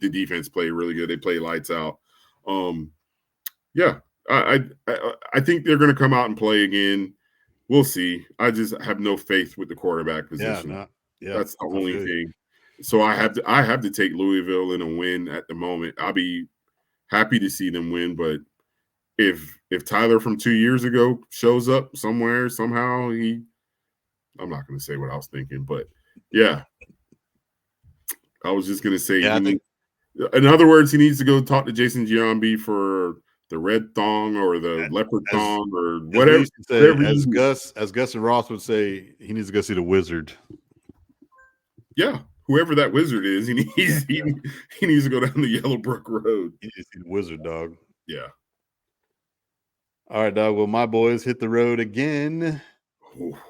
defense played really good. They played lights out. I think they're going to come out and play again. We'll see. I just have no faith with the quarterback position. That's the only thing. So I have to take Louisville in a win at the moment. I'll be happy to see them win, but if Tyler from 2 years ago shows up somewhere somehow, I'm not going to say what I was thinking, but yeah, I was just going to say. In other words, he needs to go talk to Jason Giambi for the red thong or the leopard thong or whatever. As Gus and Ross would say, he needs to go see the wizard. Yeah, whoever that wizard is, he needs to go down the Yellowbrook Road. He needs to see the wizard, dog. Yeah. All right, dog. Well, my boys hit the road again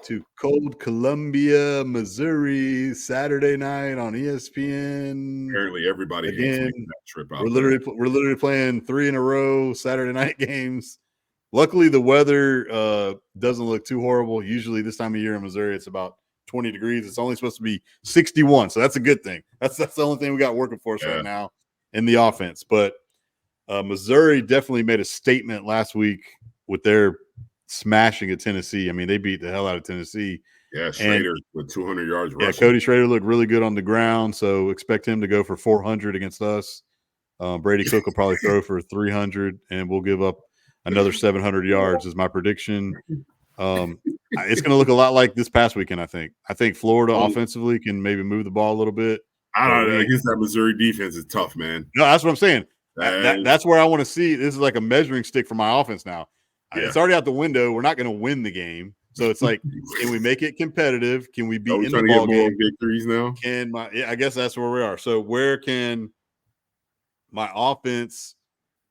to cold Columbia, Missouri, Saturday night on ESPN. Apparently, everybody hates making that trip out. We're literally playing 3 in a row Saturday night games Luckily, the weather doesn't look too horrible. Usually this time of year in Missouri, it's about 20 degrees. It's only supposed to be 61, so that's a good thing. That's the only thing we got working for us right now in the offense. But Missouri definitely made a statement last week with their smashing of Tennessee. I mean, they beat the hell out of Tennessee. Yeah, Schrader with 200 yards rushing. Yeah, Cody Schrader looked really good on the ground, so expect him to go for 400 against us. Brady Cook will probably throw for 300, and we'll give up another 700 yards is my prediction. It's going to look a lot like this past weekend, I think. I think Florida offensively can maybe move the ball a little bit. I don't know. I guess that Missouri defense is tough, man. No, that's what I'm saying. That's where I want to see. This is like a measuring stick for my offense now. Yeah. It's already out the window. We're not going to win the game. So it's like, can we make it competitive? Can we be in the ball game? Victories now? I guess that's where we are. So where can my offense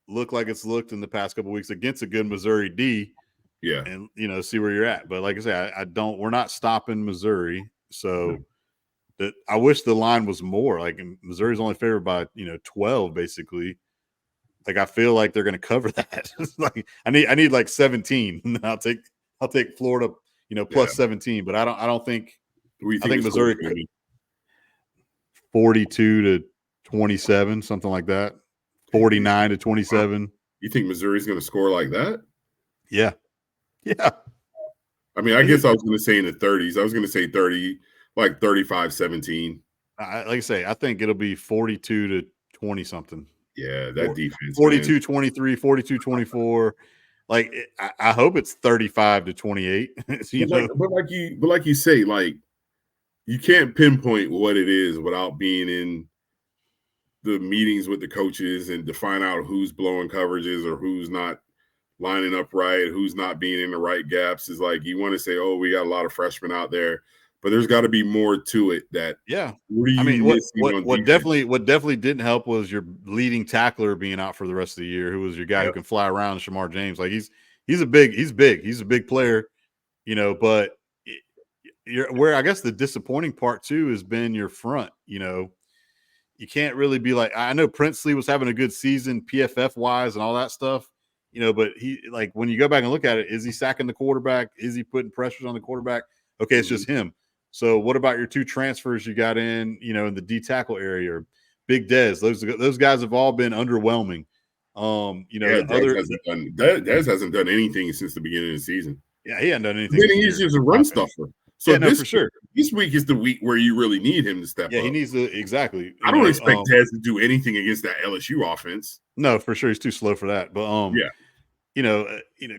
look like it's looked in the past couple of weeks against a good Missouri D? Yeah. And, see where you're at. But like I say, we're not stopping Missouri. So I wish the line was more. Like Missouri's only favored by, 12 basically. Like I feel like they're going to cover that. Like I need like 17. I'll take Florida, plus 17. But I don't think. I think Missouri 42-27, something like that. 49-27. You think Missouri's going to score like that? Yeah. Yeah. I mean, I guess I was going to say in the 30s. I was going to say 30, like 35-17. Like I say, I think it'll be 42-20 something. Yeah, that defense. 42-23, 42-24. Like I hope it's 35-28. But like you say, like you can't pinpoint what it is without being in the meetings with the coaches and to find out who's blowing coverages or who's not lining up right, who's not being in the right gaps. Is like you want to say, oh, we got a lot of freshmen out there, but there's got to be more to it. What definitely didn't help was your leading tackler being out for the rest of the year, who was your guy who can fly around, Shamar James. Like he's a big player, but where I guess the disappointing part too has been your front. You can't really be like, I know Princely was having a good season PFF wise and all that stuff, but he, like, when you go back and look at it, is he sacking the quarterback? Is he putting pressures on the quarterback? Okay, it's just him. So what about your two transfers you got in the D tackle area, or Big Dez? Those guys have all been underwhelming. Dez hasn't done anything since the beginning of the season. Yeah, he hasn't done anything. Then he's just a run stuffer. So for sure. This week is the week where you really need him to step up. Yeah, he needs to exactly. I don't expect Dez to do anything against that LSU offense. No, for sure, he's too slow for that. But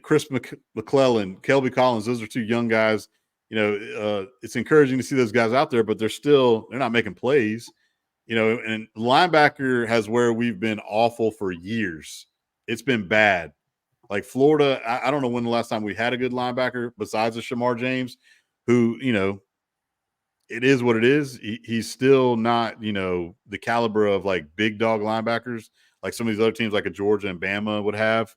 Chris McClellan, Kelby Collins, those are two young guys. It's encouraging to see those guys out there, but they're not making plays. And linebacker has where we've been awful for years. It's been bad. Like Florida, I don't know when the last time we had a good linebacker besides a Shamar James, who, it is what it is. He's still not, the caliber of like big dog linebackers like some of these other teams like a Georgia and Bama would have.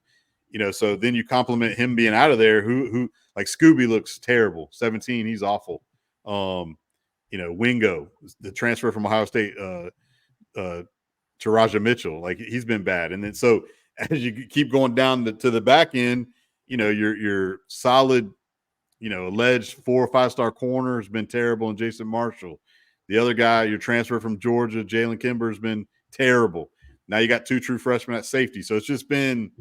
So then you compliment him being out of there. Who like Scooby looks terrible. 17, he's awful. Wingo, the transfer from Ohio State, Taraja Mitchell, like he's been bad. And then so as you keep going down to the back end, your solid, alleged 4 or 5 star corner has been terrible, and Jason Marshall. The other guy, your transfer from Georgia, Jalen Kimber, has been terrible. Now you got 2 true freshmen at safety. So it's just been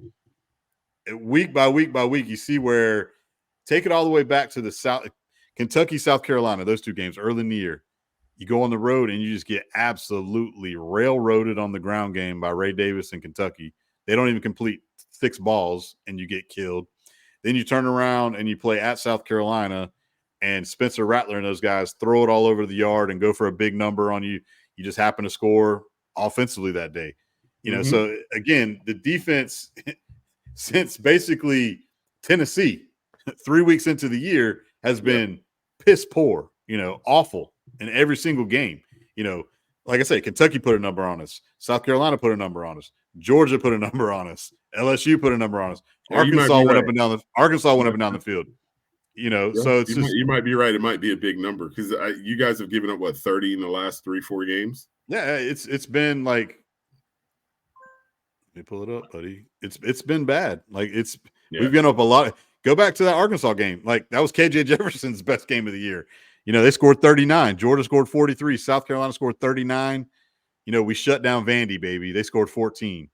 week by week by week. You see where take it all the way back to the South, Kentucky, South Carolina, those 2 games early in the year. You go on the road and you just get absolutely railroaded on the ground game by Ray Davis in Kentucky. They don't even complete 6 balls and you get killed. Then you turn around and you play at South Carolina, and Spencer Rattler and those guys throw it all over the yard and go for a big number on you. You just happen to score offensively that day. So again, the defense since basically Tennessee 3 weeks into the year has been piss poor, awful in every single game. Like I say, Kentucky put a number on us. South Carolina put a number on us. Georgia put a number on us. LSU put a number on us. Arkansas went up and down the field. So it's you might be right. It might be a big number because you guys have given up 30 in the last 3-4 games. Yeah, it's been like, let me pull it up, buddy. It's been bad. Like We've given up a lot. Go back to that Arkansas game. Like, that was KJ Jefferson's best game of the year. They scored 39. Georgia scored 43. South Carolina scored 39. We shut down Vandy, baby. They scored 14.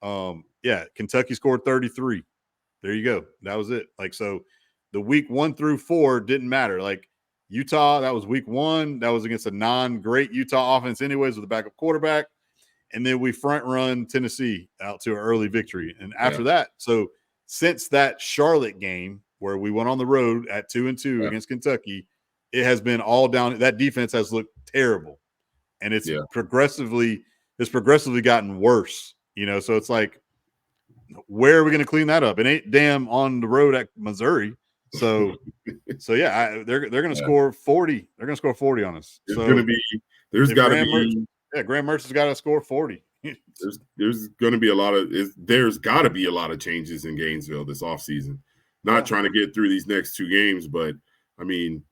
Kentucky scored 33. There you go. That was it. Like, so the week 1 through 4 didn't matter. Like, Utah, that was week 1. That was against a non-great Utah offense anyways with a backup quarterback. And then we front run Tennessee out to an early victory. And after that, so since that Charlotte game where we went on the road at 2-2 against Kentucky, it has been all down. That defense has looked terrible. And it's progressively gotten worse. So it's like, where are we going to clean that up? It ain't damn on the road at Missouri. So they're going to score 40. They're going to score 40 on us. There's got to be. Graham Mertz's got to score 40. there's going to be there's got to be a lot of changes in Gainesville this offseason. Not trying to get through these next 2 games, but I mean,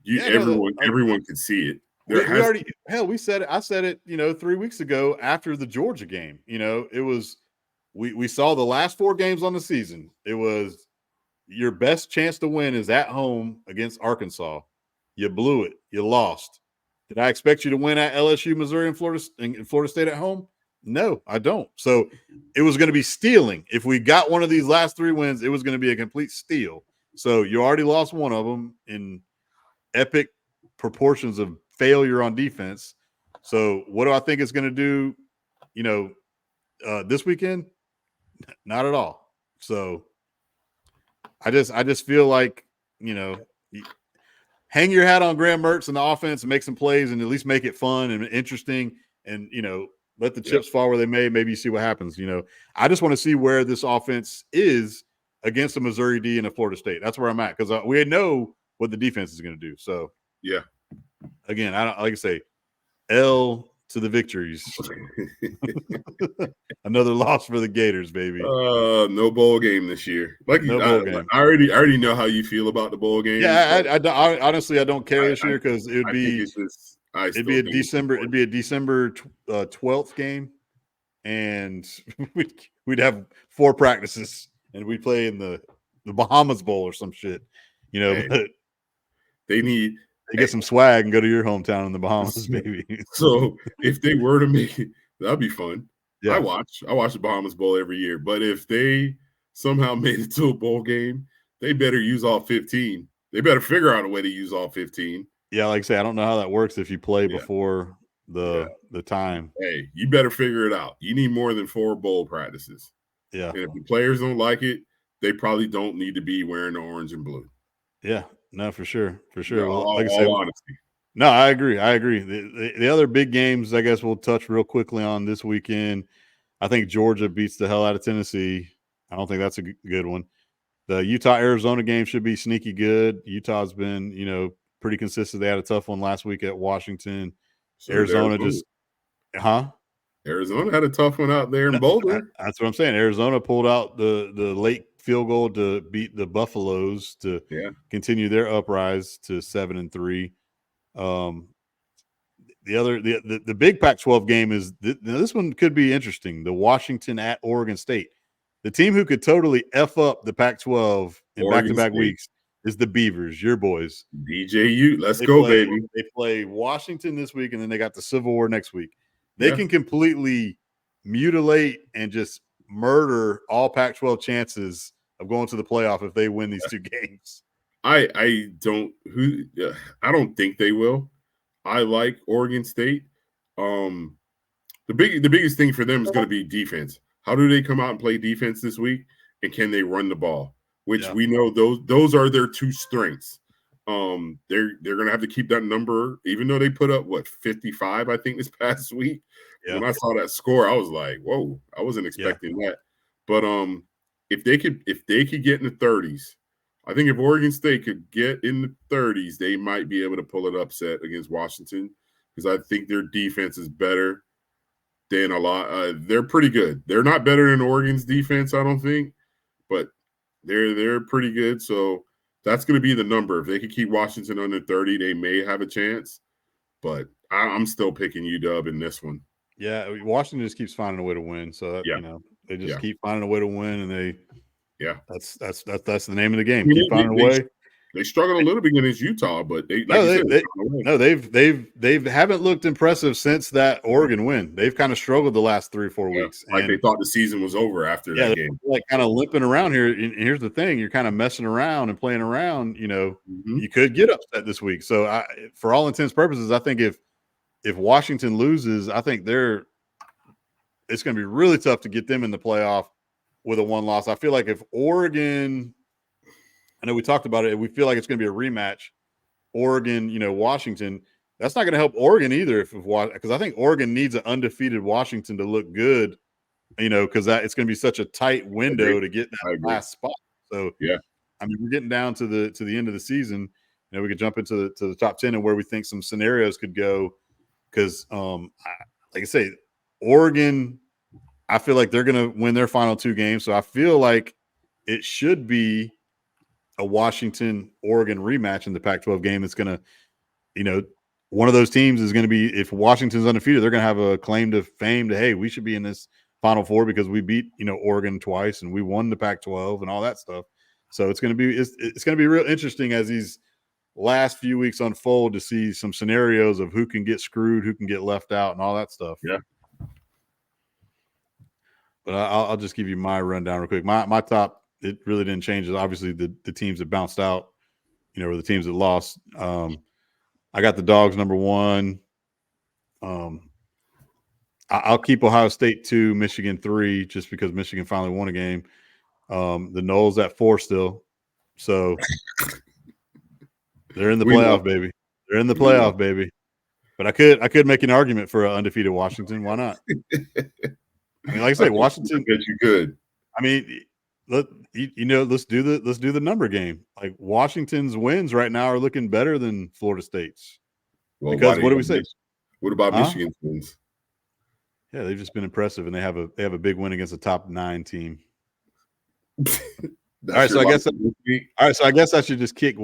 everyone could see it. We said it. I said it, 3 weeks ago after the Georgia game. It was we saw the last 4 games on the season. It was your best chance to win is at home against Arkansas. You blew it. You lost. Did I expect you to win at LSU, Missouri, and Florida State at home? No, I don't. So it was going to be stealing. If we got one of these last 3 wins, it was going to be a complete steal. So you already lost one of them in epic proportions of failure on defense. So what do I think it's going to do, this weekend? Not at all. So I just feel like, hang your hat on Graham Mertz and the offense and make some plays and at least make it fun and interesting and, let the chips fall where they may. Maybe you see what happens. I just want to see where this offense is against a Missouri D and a Florida State. That's where I'm at because we know what the defense is going to do. So, again, like I say, L to the victories. Another loss for the Gators, baby. No bowl game this year. Bowl game. I already know how you feel about the bowl game. Yeah, I honestly I don't care this year because it'd be a December 12th game, and we'd have 4 practices, and we'd play in the Bahamas Bowl or some shit. But they get some swag and go to your hometown in the Bahamas, baby. So if they were to make it, that'd be fun. Yeah. I watch the Bahamas Bowl every year. But if they somehow made it to a bowl game, they better use all 15. They better figure out a way to use all 15. Yeah, like I say, I don't know how that works if you play before the time. Hey, you better figure it out. You need more than 4 bowl practices. Yeah. And if the players don't like it, they probably don't need to be wearing the orange and blue. Yeah. No, for sure. For sure. No, like I said, honesty. No, I agree. The other big games, I guess we'll touch real quickly on this weekend. I think Georgia beats the hell out of Tennessee. I don't think that's a good one. The Utah-Arizona game should be sneaky good. Utah's been, pretty consistent. They had a tough one last week at Washington. So Arizona Arizona had a tough one out there in Boulder. That's what I'm saying. Arizona pulled out the late field goal to beat the Buffaloes to continue their uprise to 7-3. The big Pac-12 game is this one could be interesting. The Washington at Oregon State. The team who could totally F up the Pac-12 in back-to-back weeks is the Beavers, your boys. DJU, let's go, baby. They play Washington this week, and then they got the Civil War next week. They can completely mutilate and just murder all Pac-12 chances of going to the playoff if they win these 2 games. I don't think they will. I like Oregon State. The biggest thing for them is going to be defense. How do they come out and play defense this week? And can they run the ball? Which we know those are their 2 strengths. They're going to have to keep that number, even though they put up 55, I think, this past week. Yeah. When I saw that score, I was like, whoa, I wasn't expecting that. But if they could get in the 30s, I think if Oregon State could get in the 30s, they might be able to pull an upset against Washington because I think their defense is better than a lot. They're pretty good. They're not better than Oregon's defense, I don't think, but they're pretty good. So that's going to be the number. If they could keep Washington under 30, they may have a chance. But I'm still picking UW in this one. Yeah, Washington just keeps finding a way to win. So that, they just keep finding a way to win, and Yeah. That's the name of the game. I mean, Keep finding a way. They struggled a little bit against Utah, but they, like No, you said, they found a way. they've haven't looked impressive since that Oregon win. They've kind of struggled the last 3 or 4 Yeah. weeks, Like they and thought the season was over after yeah, that they're game. like kind of limping around here. And here's the thing: you're kind of messing around and playing around. Mhm. You could get upset this week. So, for all intents and purposes, I think if Washington loses, I think it's going to be really tough to get them in the playoff with a one loss. I feel like if Oregon, I know we talked about it, we feel like it's going to be a rematch. Oregon, Washington. That's not going to help Oregon either, because I think Oregon needs an undefeated Washington to look good, because it's going to be such a tight window to get that last spot. So, yeah, I mean, we're getting down to the end of the season. We could jump into the top 10 and where we think some scenarios could go. Because, like I say, Oregon, I feel like they're going to win their final 2 games. So I feel like it should be a Washington-Oregon rematch in the Pac-12 game. It's going to, one of those teams is going to be, if Washington's undefeated, they're going to have a claim to fame to, hey, we should be in this Final Four because we beat, Oregon twice and we won the Pac-12 and all that stuff. So it's going to be real interesting as these last few weeks unfold to see some scenarios of who can get screwed, who can get left out, and all that stuff. Yeah. But I'll just give you my rundown real quick. My top, it really didn't change. Obviously, the teams that bounced out, were the teams that lost. I got the Dogs number 1. I'll keep Ohio State 2, Michigan 3, just because Michigan finally won a game. The Noles at 4 still. So they're in the playoff, baby. They're in the playoff, baby. But I could make an argument for an undefeated Washington. Why not? I mean, like I say, Washington. I bet you could. I mean, let's do the number game. Like Washington's wins right now are looking better than Florida State's. Well, because what do we say? What about Michigan's wins? Yeah, they've just been impressive, and they have a big win against a top 9 team. All right, so I guess I should just kick.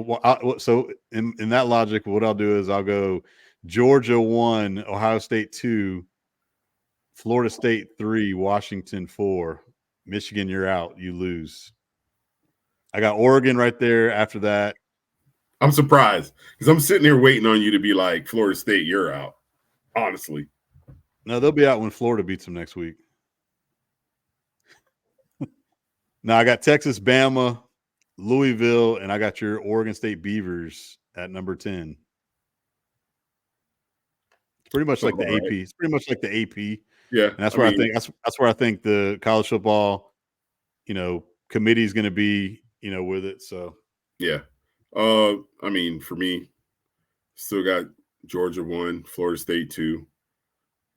So in that logic, what I'll do is I'll go Georgia 1, Ohio State 2, Florida State 3, Washington 4, Michigan. You're out. You lose. I got Oregon right there after that. I'm surprised because I'm sitting here waiting on you to be like, Florida State, you're out. Honestly. No, they'll be out when Florida beats them next week. Now I got Texas, Bama, Louisville, and I got your Oregon State Beavers at number 10. It's pretty much like the AP. Right. It's pretty much like the AP. Yeah. And that's where I think that's where I think the college football, committee is going to be, with it. So yeah. I mean, for me, still got Georgia 1, Florida State 2.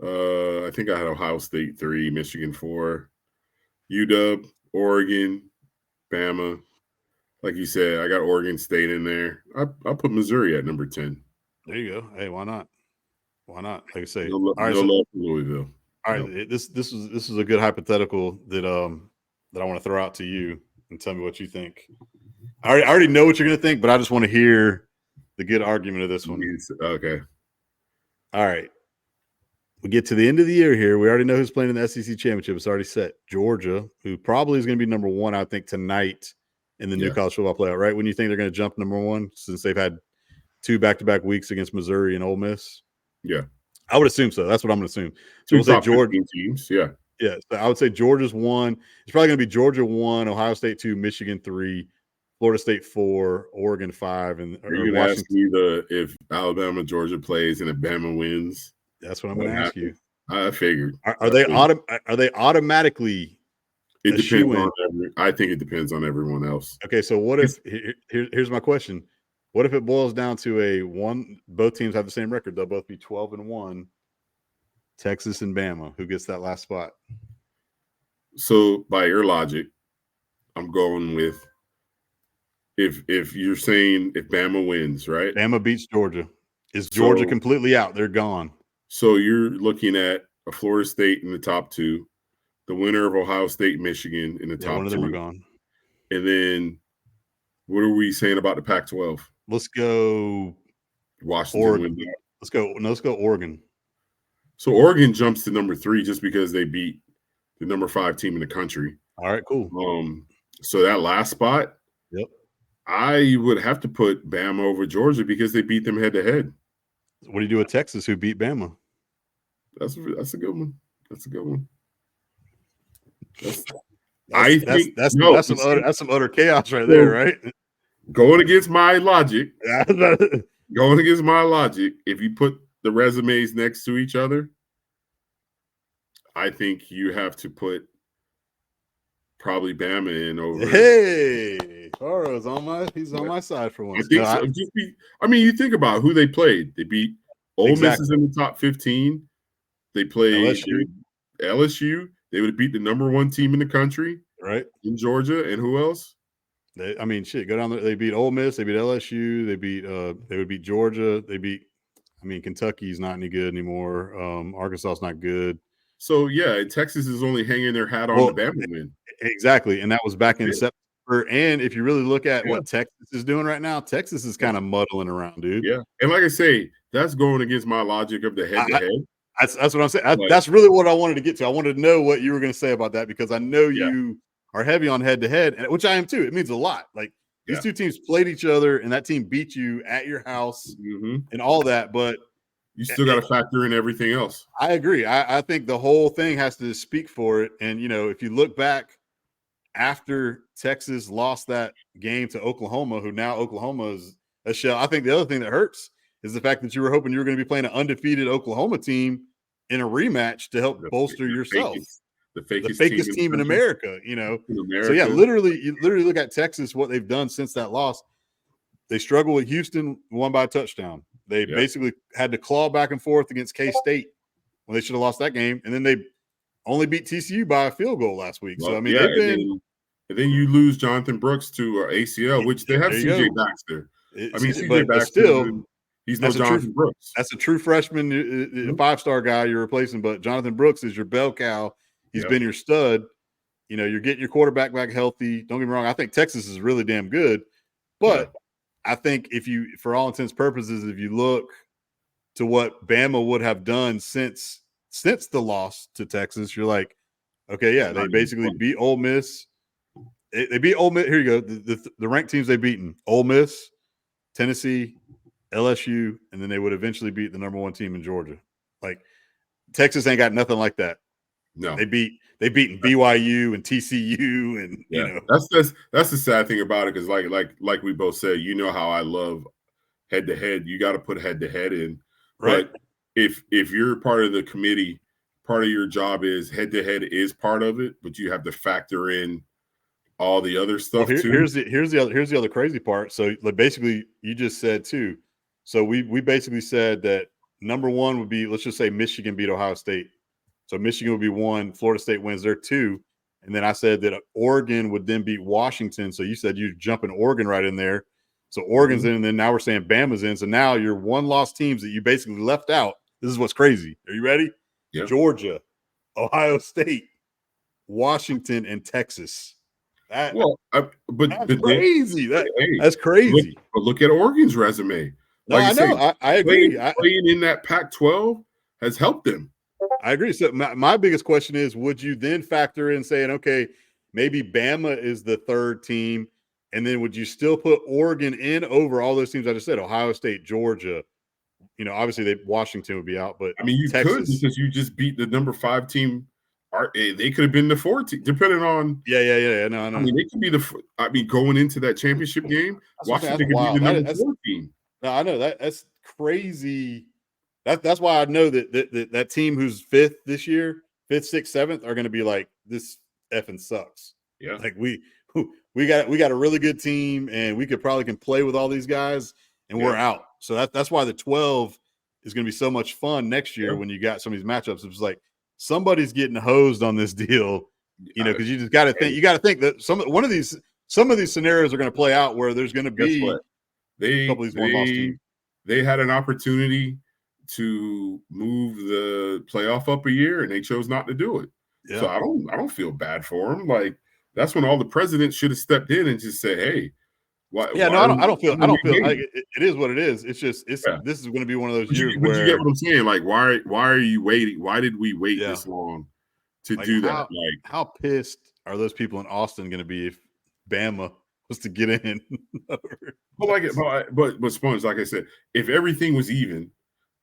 I think I had Ohio State 3, Michigan 4, UW, Oregon, Bama. Like you said, I got Oregon State in there. I'll put Missouri at number 10. There you go. Hey, why not? Why not? Like I say, no love for Louisville. All right, no. This is a good hypothetical that I want to throw out to you and tell me what you think. I already know what you're going to think, but I just want to hear the good argument of this one. Okay. All right. We get to the end of the year here. We already know who's playing in the SEC championship. It's already set. Georgia, who probably is going to be number 1, I think, tonight in the new college football playoff, right? When you think they're going to jump number 1 since they've had 2 back-to-back weeks against Missouri and Ole Miss? Yeah. I would assume so. That's what I'm going to assume. So we'll say Georgia teams. Yeah. Yeah. So I would say Georgia's 1. It's probably going to be Georgia 1, Ohio State 2, Michigan 3, Florida State 4, Oregon 5. And are you going to ask me if Alabama, Georgia plays and if Bama wins? That's what I'm going to ask you. I figured. Are they automatically? It depends on I think it depends on everyone else. Okay, so what if here's my question. What if it boils down to both teams have the same record? They'll both be 12-1. Texas and Bama. Who gets that last spot? So by your logic, I'm going with if you're saying if Bama wins, right? Bama beats Georgia. Is Georgia completely out? They're gone. So you're looking at a Florida State in the top 2, the winner of Ohio State, Michigan in the top 2. One of them are gone. And then what are we saying about the Pac-12? Let's go Washington. Oregon. Let's go Oregon. So Oregon jumps to number 3 just because they beat the number 5 team in the country. All right, cool. So that last spot, Yep. I would have to put Bama over Georgia because they beat them head to head. What do you do with Texas, who beat Bama? That's a good one. That's a good one. That's some utter chaos right there, right? Going against my logic, if you put the resumes next to each other, I think you have to put probably Bama in over. Hey, Toro's he's on my side for once. I think so. I mean, you think about who they played. They beat Ole Miss is in the top 15. They played LSU. They would have beat the number 1 team in the country, right? In Georgia, and who else? Go down there. They beat Ole Miss. They beat LSU. They would beat Georgia. Kentucky's not any good anymore. Arkansas's not good. So yeah, Texas is only hanging their hat on the Bama win. Exactly, and that was back in September. And if you really look at what Texas is doing right now, Texas is kind of muddling around, dude. Yeah, and like I say, that's going against my logic of the head-to-head. That's what I'm saying. That's really what I wanted to get to. I wanted to know what you were going to say about that because I know you are heavy on head-to-head, which I am too. It means a lot. Like these two teams played each other, and that team beat you at your house and all that. But you still got to factor in everything else. I agree. I think the whole thing has to speak for it. And if you look back after Texas lost that game to Oklahoma, who now Oklahoma is a shell. I think the other thing that hurts is the fact that you were hoping you were going to be playing an undefeated Oklahoma team in a rematch to help bolster yourself. The fakest team in America, So yeah, you literally look at Texas, what they've done since that loss. They struggled with Houston, won by a touchdown. They basically had to claw back and forth against K-State when they should have lost that game. And then they only beat TCU by a field goal last week. So, and then you lose Jonathan Brooks to ACL, which they have CJ Baxter. CJ Baxter, he's no Jonathan Brooks. That's a true freshman, 5-star guy you're replacing, but Jonathan Brooks is your bell cow. He's been your stud. You're getting your quarterback back healthy. Don't get me wrong. I think Texas is really damn good. But I think for all intents and purposes, if you look to what Bama would have done since the loss to Texas, you're like, okay, they basically beat Ole Miss. They beat Ole Miss. Here you go. The ranked teams they've beaten: Ole Miss, Tennessee, LSU, and then they would eventually beat the number 1 team in Georgia. Like Texas ain't got nothing like that. No, they beaten BYU and TCU, and that's the sad thing about it because like we both said, how I love head to head. You got to put head to head in, right? But if you're part of the committee, part of your job is head to head is part of it, but you have to factor in all the other stuff too. Here's the other crazy part. So basically, you just said too. So we basically said that number 1 would be, let's just say Michigan beat Ohio State. So Michigan would be 1, Florida State wins their 2. And then I said that Oregon would then beat Washington. So you said you're jumping Oregon right in there. So Oregon's in, and then now we're saying Bama's in. So now your 1-loss teams that you basically left out. This is what's crazy. Are you ready? Yeah. Georgia, Ohio State, Washington, and Texas. That's crazy. That's crazy. But look at Oregon's resume. I know. I agree. Playing in that Pac-12 has helped them. I agree. So my biggest question is, would you then factor in saying, okay, maybe Bama is the 3rd team, and then would you still put Oregon in over all those teams I just said, Ohio State, Georgia? Obviously Washington would be out, but you Texas, could because you just beat the number 5 team. They could have been the 4 team, depending on. Yeah. No. They could be going into that championship game, Washington could be the number 4 team. No, I know that's crazy. That's why I know that team who's 5th this year, 5th, 6th, 7th are going to be like, this effing sucks. Yeah, like we got a really good team, and we can play with all these guys, and we're out. So that's why the 12 is going to be so much fun next year when you got some of these matchups. It's like somebody's getting hosed on this deal, because you just got to think. You got to think that some of these scenarios are going to play out where there's going to be a couple of these one-loss teams. They had an opportunity to move the playoff up a year, and they chose not to do it. Yeah. So I don't feel bad for them. Like that's when all the presidents should have stepped in and just said, "Hey, why?" Yeah, no, I don't feel like it is what it is. It's just this is going to be one of those years where you get what I'm saying. Like, why are you waiting? Why did we wait this long to do that? Like, how pissed are those people in Austin going to be Bama was to get in. But Sponge, like I said, if everything was even,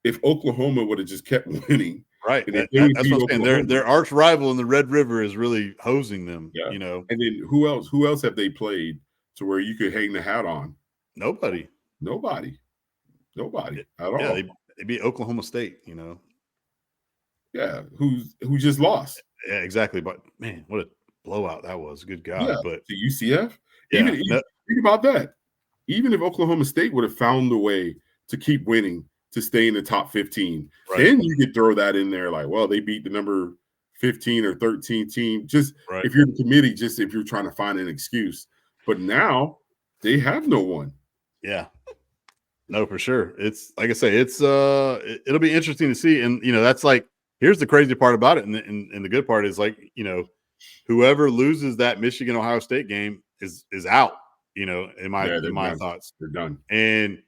if Oklahoma would have just kept winning, right? and if they would That's beat what I'm saying. Their arch rival in the Red River is really hosing them. Yeah. You know, and then who else have they played to where you could hang the hat on? nobody at all. Yeah, they beat Oklahoma State. You know, yeah, who just lost? Yeah, exactly. But man, what a blowout that was! Good God! Yeah, but to UCF. Yeah, Think about that. Even if Oklahoma State would have found a way to keep winning to stay in the top 15, right. Then you could throw that in there like, well, they beat the number 15 or 13 team. Just right. If you're the committee, just if you're trying to find an excuse. But now they have no one. Yeah. No, for sure. It's like I say, it'll be interesting to see. And you know, that's like, here's the crazy part about it. And the good part is, like, you know, whoever loses that Michigan Ohio State game is out, you know, in my thoughts. They're done. And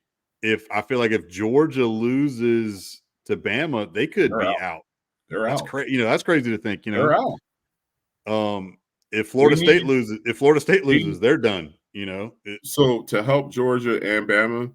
I feel like if Georgia loses to Bama, they could be out. They're out. You know, that's crazy to think, you know. They're out. If Florida State loses, they're done, you know. So to help Georgia and Bama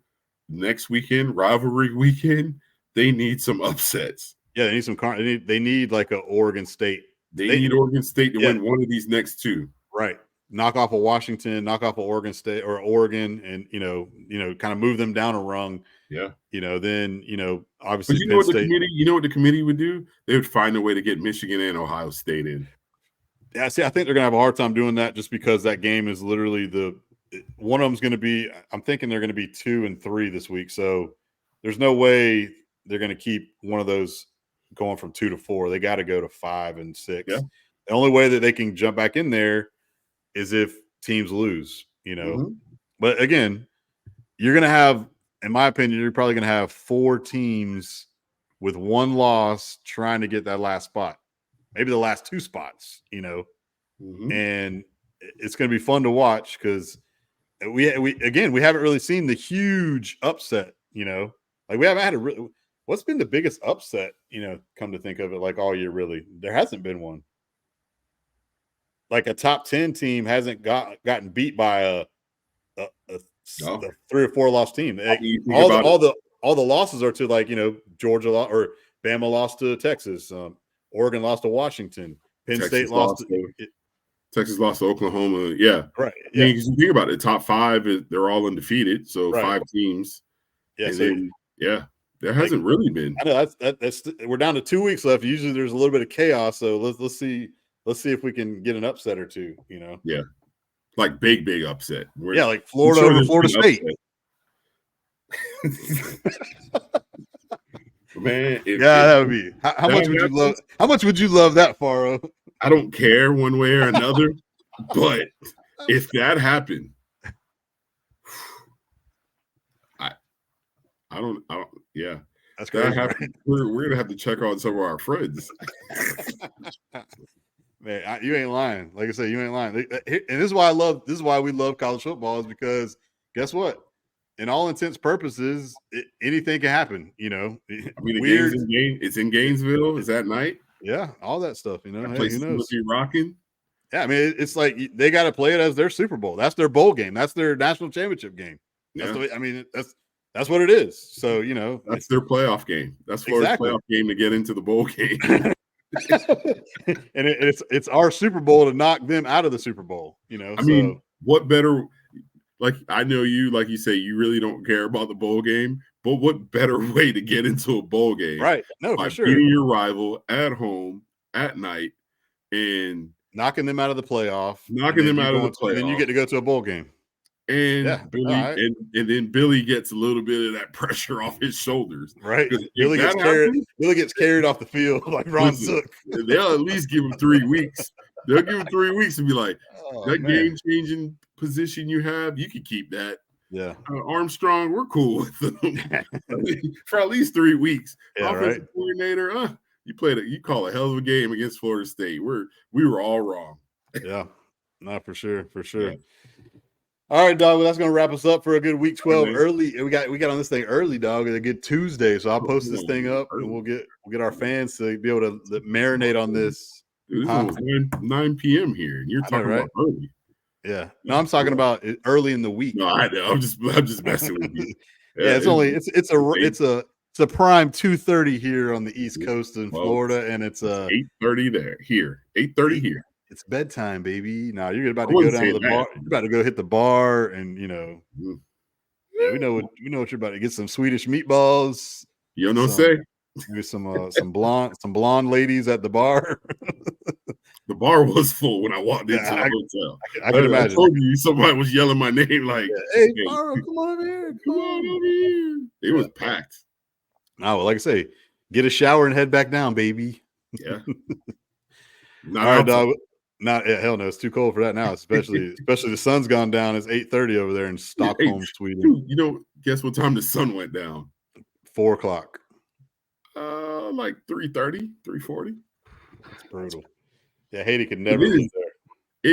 next weekend, rivalry weekend, they need some upsets. Yeah, they need some they need like a Oregon State. They need Oregon State to win one of these next two. Right. Knock off of Washington, knock off of Oregon State or Oregon, and you know, kind of move them down a rung. Yeah. You know, then, you know, obviously but you know what the committee would do? They would find a way to get Michigan and Ohio State in. Yeah, see, I think they're gonna have a hard time doing that just because that game is literally one of them's gonna be, I'm thinking they're gonna be 2 and 3 this week. So there's no way they're gonna keep one of those going from 2 to 4. They got to go to 5 and 6. Yeah. The only way that they can jump back in there is if teams lose, you know. Mm-hmm. But again, you're going to have, in my opinion, you're probably going to have 4 teams with one loss trying to get that last spot, maybe the last 2 spots, you know. Mm-hmm. And it's going to be fun to watch because we haven't really seen the huge upset, you know. Like we haven't had what's been the biggest upset, you know, come to think of it, like all year, really? There hasn't been one. Like a top 10 team hasn't gotten beat by a 3 or 4 loss team. Like, all the losses are to, like, you know, Georgia or Bama lost to Texas, Oregon lost to Washington, Penn State lost to Texas lost to Oklahoma. Yeah, right. Yeah, because you think about it, the top 5 they're all undefeated, so 5 teams. Yeah, there hasn't really been. I know that's we're down to 2 weeks left. Usually there's a little bit of chaos, so let's see if we can get an upset or two, you know. Yeah. Like big upset. Like Florida over Florida State. Man, that would be how much would you love that, Faro? I don't care one way or another, but if that happened, I don't yeah. That's crazy. Right? We're gonna have to check on some of our friends. Man, you ain't lying. Like I said, you ain't lying. And this is why we love college football, is because guess what? In all intents purposes, anything can happen. You know, I mean, it's in Gainesville. It's at night. Yeah, all that stuff. You know, that place who knows? Be rocking. Yeah, I mean, it's like they got to play it as their Super Bowl. That's their bowl game. That's their national championship game. That's the way. I mean, that's what it is. So, you know, that's their playoff game. That's Florida's playoff game to get into the bowl game. And it's our Super Bowl to knock them out of the Super Bowl. You know, I mean, what better? Like, I know you, like you say, you really don't care about the bowl game, but what better way to get into a bowl game? Right. No, for sure. Beating your rival at home at night and knocking them out of the playoff. And then you get to go to a bowl game. And Billy, and then Billy gets a little bit of that pressure off his shoulders. Right. Billy gets carried off the field like Ron Zook. They'll at least give him 3 weeks. They'll give him 3 weeks and be like, game-changing position you have, you can keep that. Yeah. Armstrong, we're cool with them for at least 3 weeks. Yeah, offensive coordinator, you call a hell of a game against Florida State. We were all wrong. Yeah. No, for sure. Yeah. All right, dog. Well, that's going to wrap us up for a good week 12 early. We got on this thing early, dog. A good Tuesday. So I'll post this thing up and we'll get our fans to be able to marinate on this. Dude, this is 9 p.m. here, and you're talking about early. Yeah. No, I'm talking about early in the week. No, I know. I'm just messing with you. Yeah, it's a prime 2:30 here on the East Coast in Florida, and it's 8:30 there. Here, 8:30 here. It's bedtime, baby. Now you're about I to go wouldn't down say to the that. bar. You're about to go hit the bar, and Mm. yeah, we know what you're about to get. Some Swedish meatballs. You know, Some say maybe some blonde ladies at the bar. the bar was full when I walked into Yeah, the hotel. I can I imagine. told you somebody was yelling my name like, Hey, "Hey, Barrow, come on here. come on over here." It was packed. Oh, well, like I say, get a shower and head back down, baby. Yeah. All right, dog. Not hell no, it's too cold for that now. Especially the sun's gone down. It's 8:30 over there in Stockholm, Sweden. Dude, you know, guess what time the sun went down? 4:00. Like 3:30, 3:40. It's brutal. Yeah, Haiti could never live there.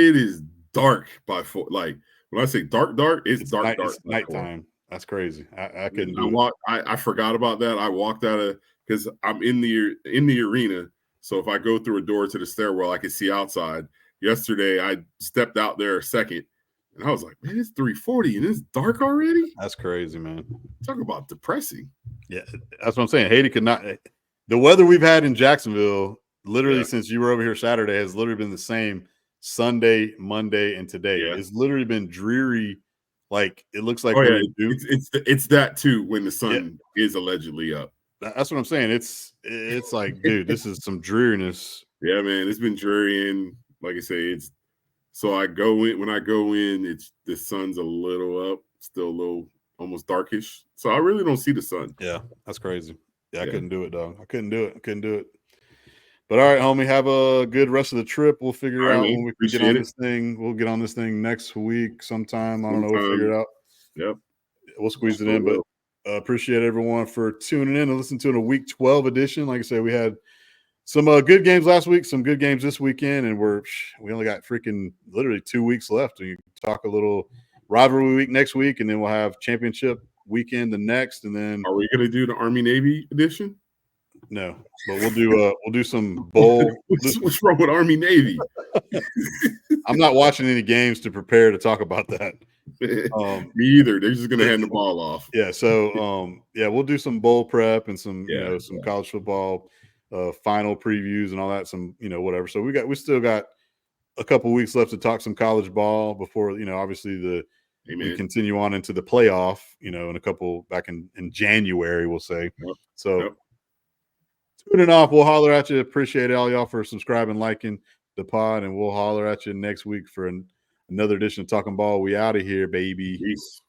It is dark by 4. Like when I say dark, it's dark. It's nighttime. That's crazy. I couldn't do it. I forgot about that. I walked out of because I'm in the arena. So if I go through a door to the stairwell, I can see outside. Yesterday, I stepped out there a second, and I was like, "Man, it's 3:40 and it's dark already." That's crazy, man. Talk about depressing. Yeah, that's what I'm saying. Haiti could not. The weather we've had in Jacksonville, literally since you were over here Saturday, has literally been the same Sunday, Monday, and today. Yeah. It's literally been dreary. Like it looks like it's that too when the sun is allegedly up. That's what I'm saying. It's like, dude, this is some dreariness. Yeah, man, it's been dreary, and like I say, it's so I go in when I go in, it's the sun's a little up, still a little almost darkish. So I really don't see the sun. Yeah, that's crazy. Yeah, I couldn't do it, dog. I couldn't do it. But all right, homie, have a good rest of the trip. We'll figure out when we can get on this thing. We'll get on this thing next week sometime. I don't know. We'll figure it out. Yep. We'll squeeze it in, but appreciate everyone for tuning in and listening to a week 12 edition. Like I said, we had some good games last week, some good games this weekend, and we only got freaking literally 2 weeks left. We talk a little rivalry week next week, and then we'll have championship weekend the next, and then are we gonna do the Army Navy edition? No, but we'll do some bowl. What's wrong with Army Navy? I'm not watching any games to prepare to talk about that. Me either. They're just gonna hand the ball off. Yeah. So we'll do some bowl prep and some some college football final previews and all that. Some whatever. So we still got a couple weeks left to talk some college ball before obviously we continue on into the playoff. In a couple back in January we'll say. Yep. So. Yep. Tuning off, we'll holler at you. Appreciate all y'all for subscribing, liking the pod, and we'll holler at you next week for another edition of Talking Ball. We out of here, baby. Peace.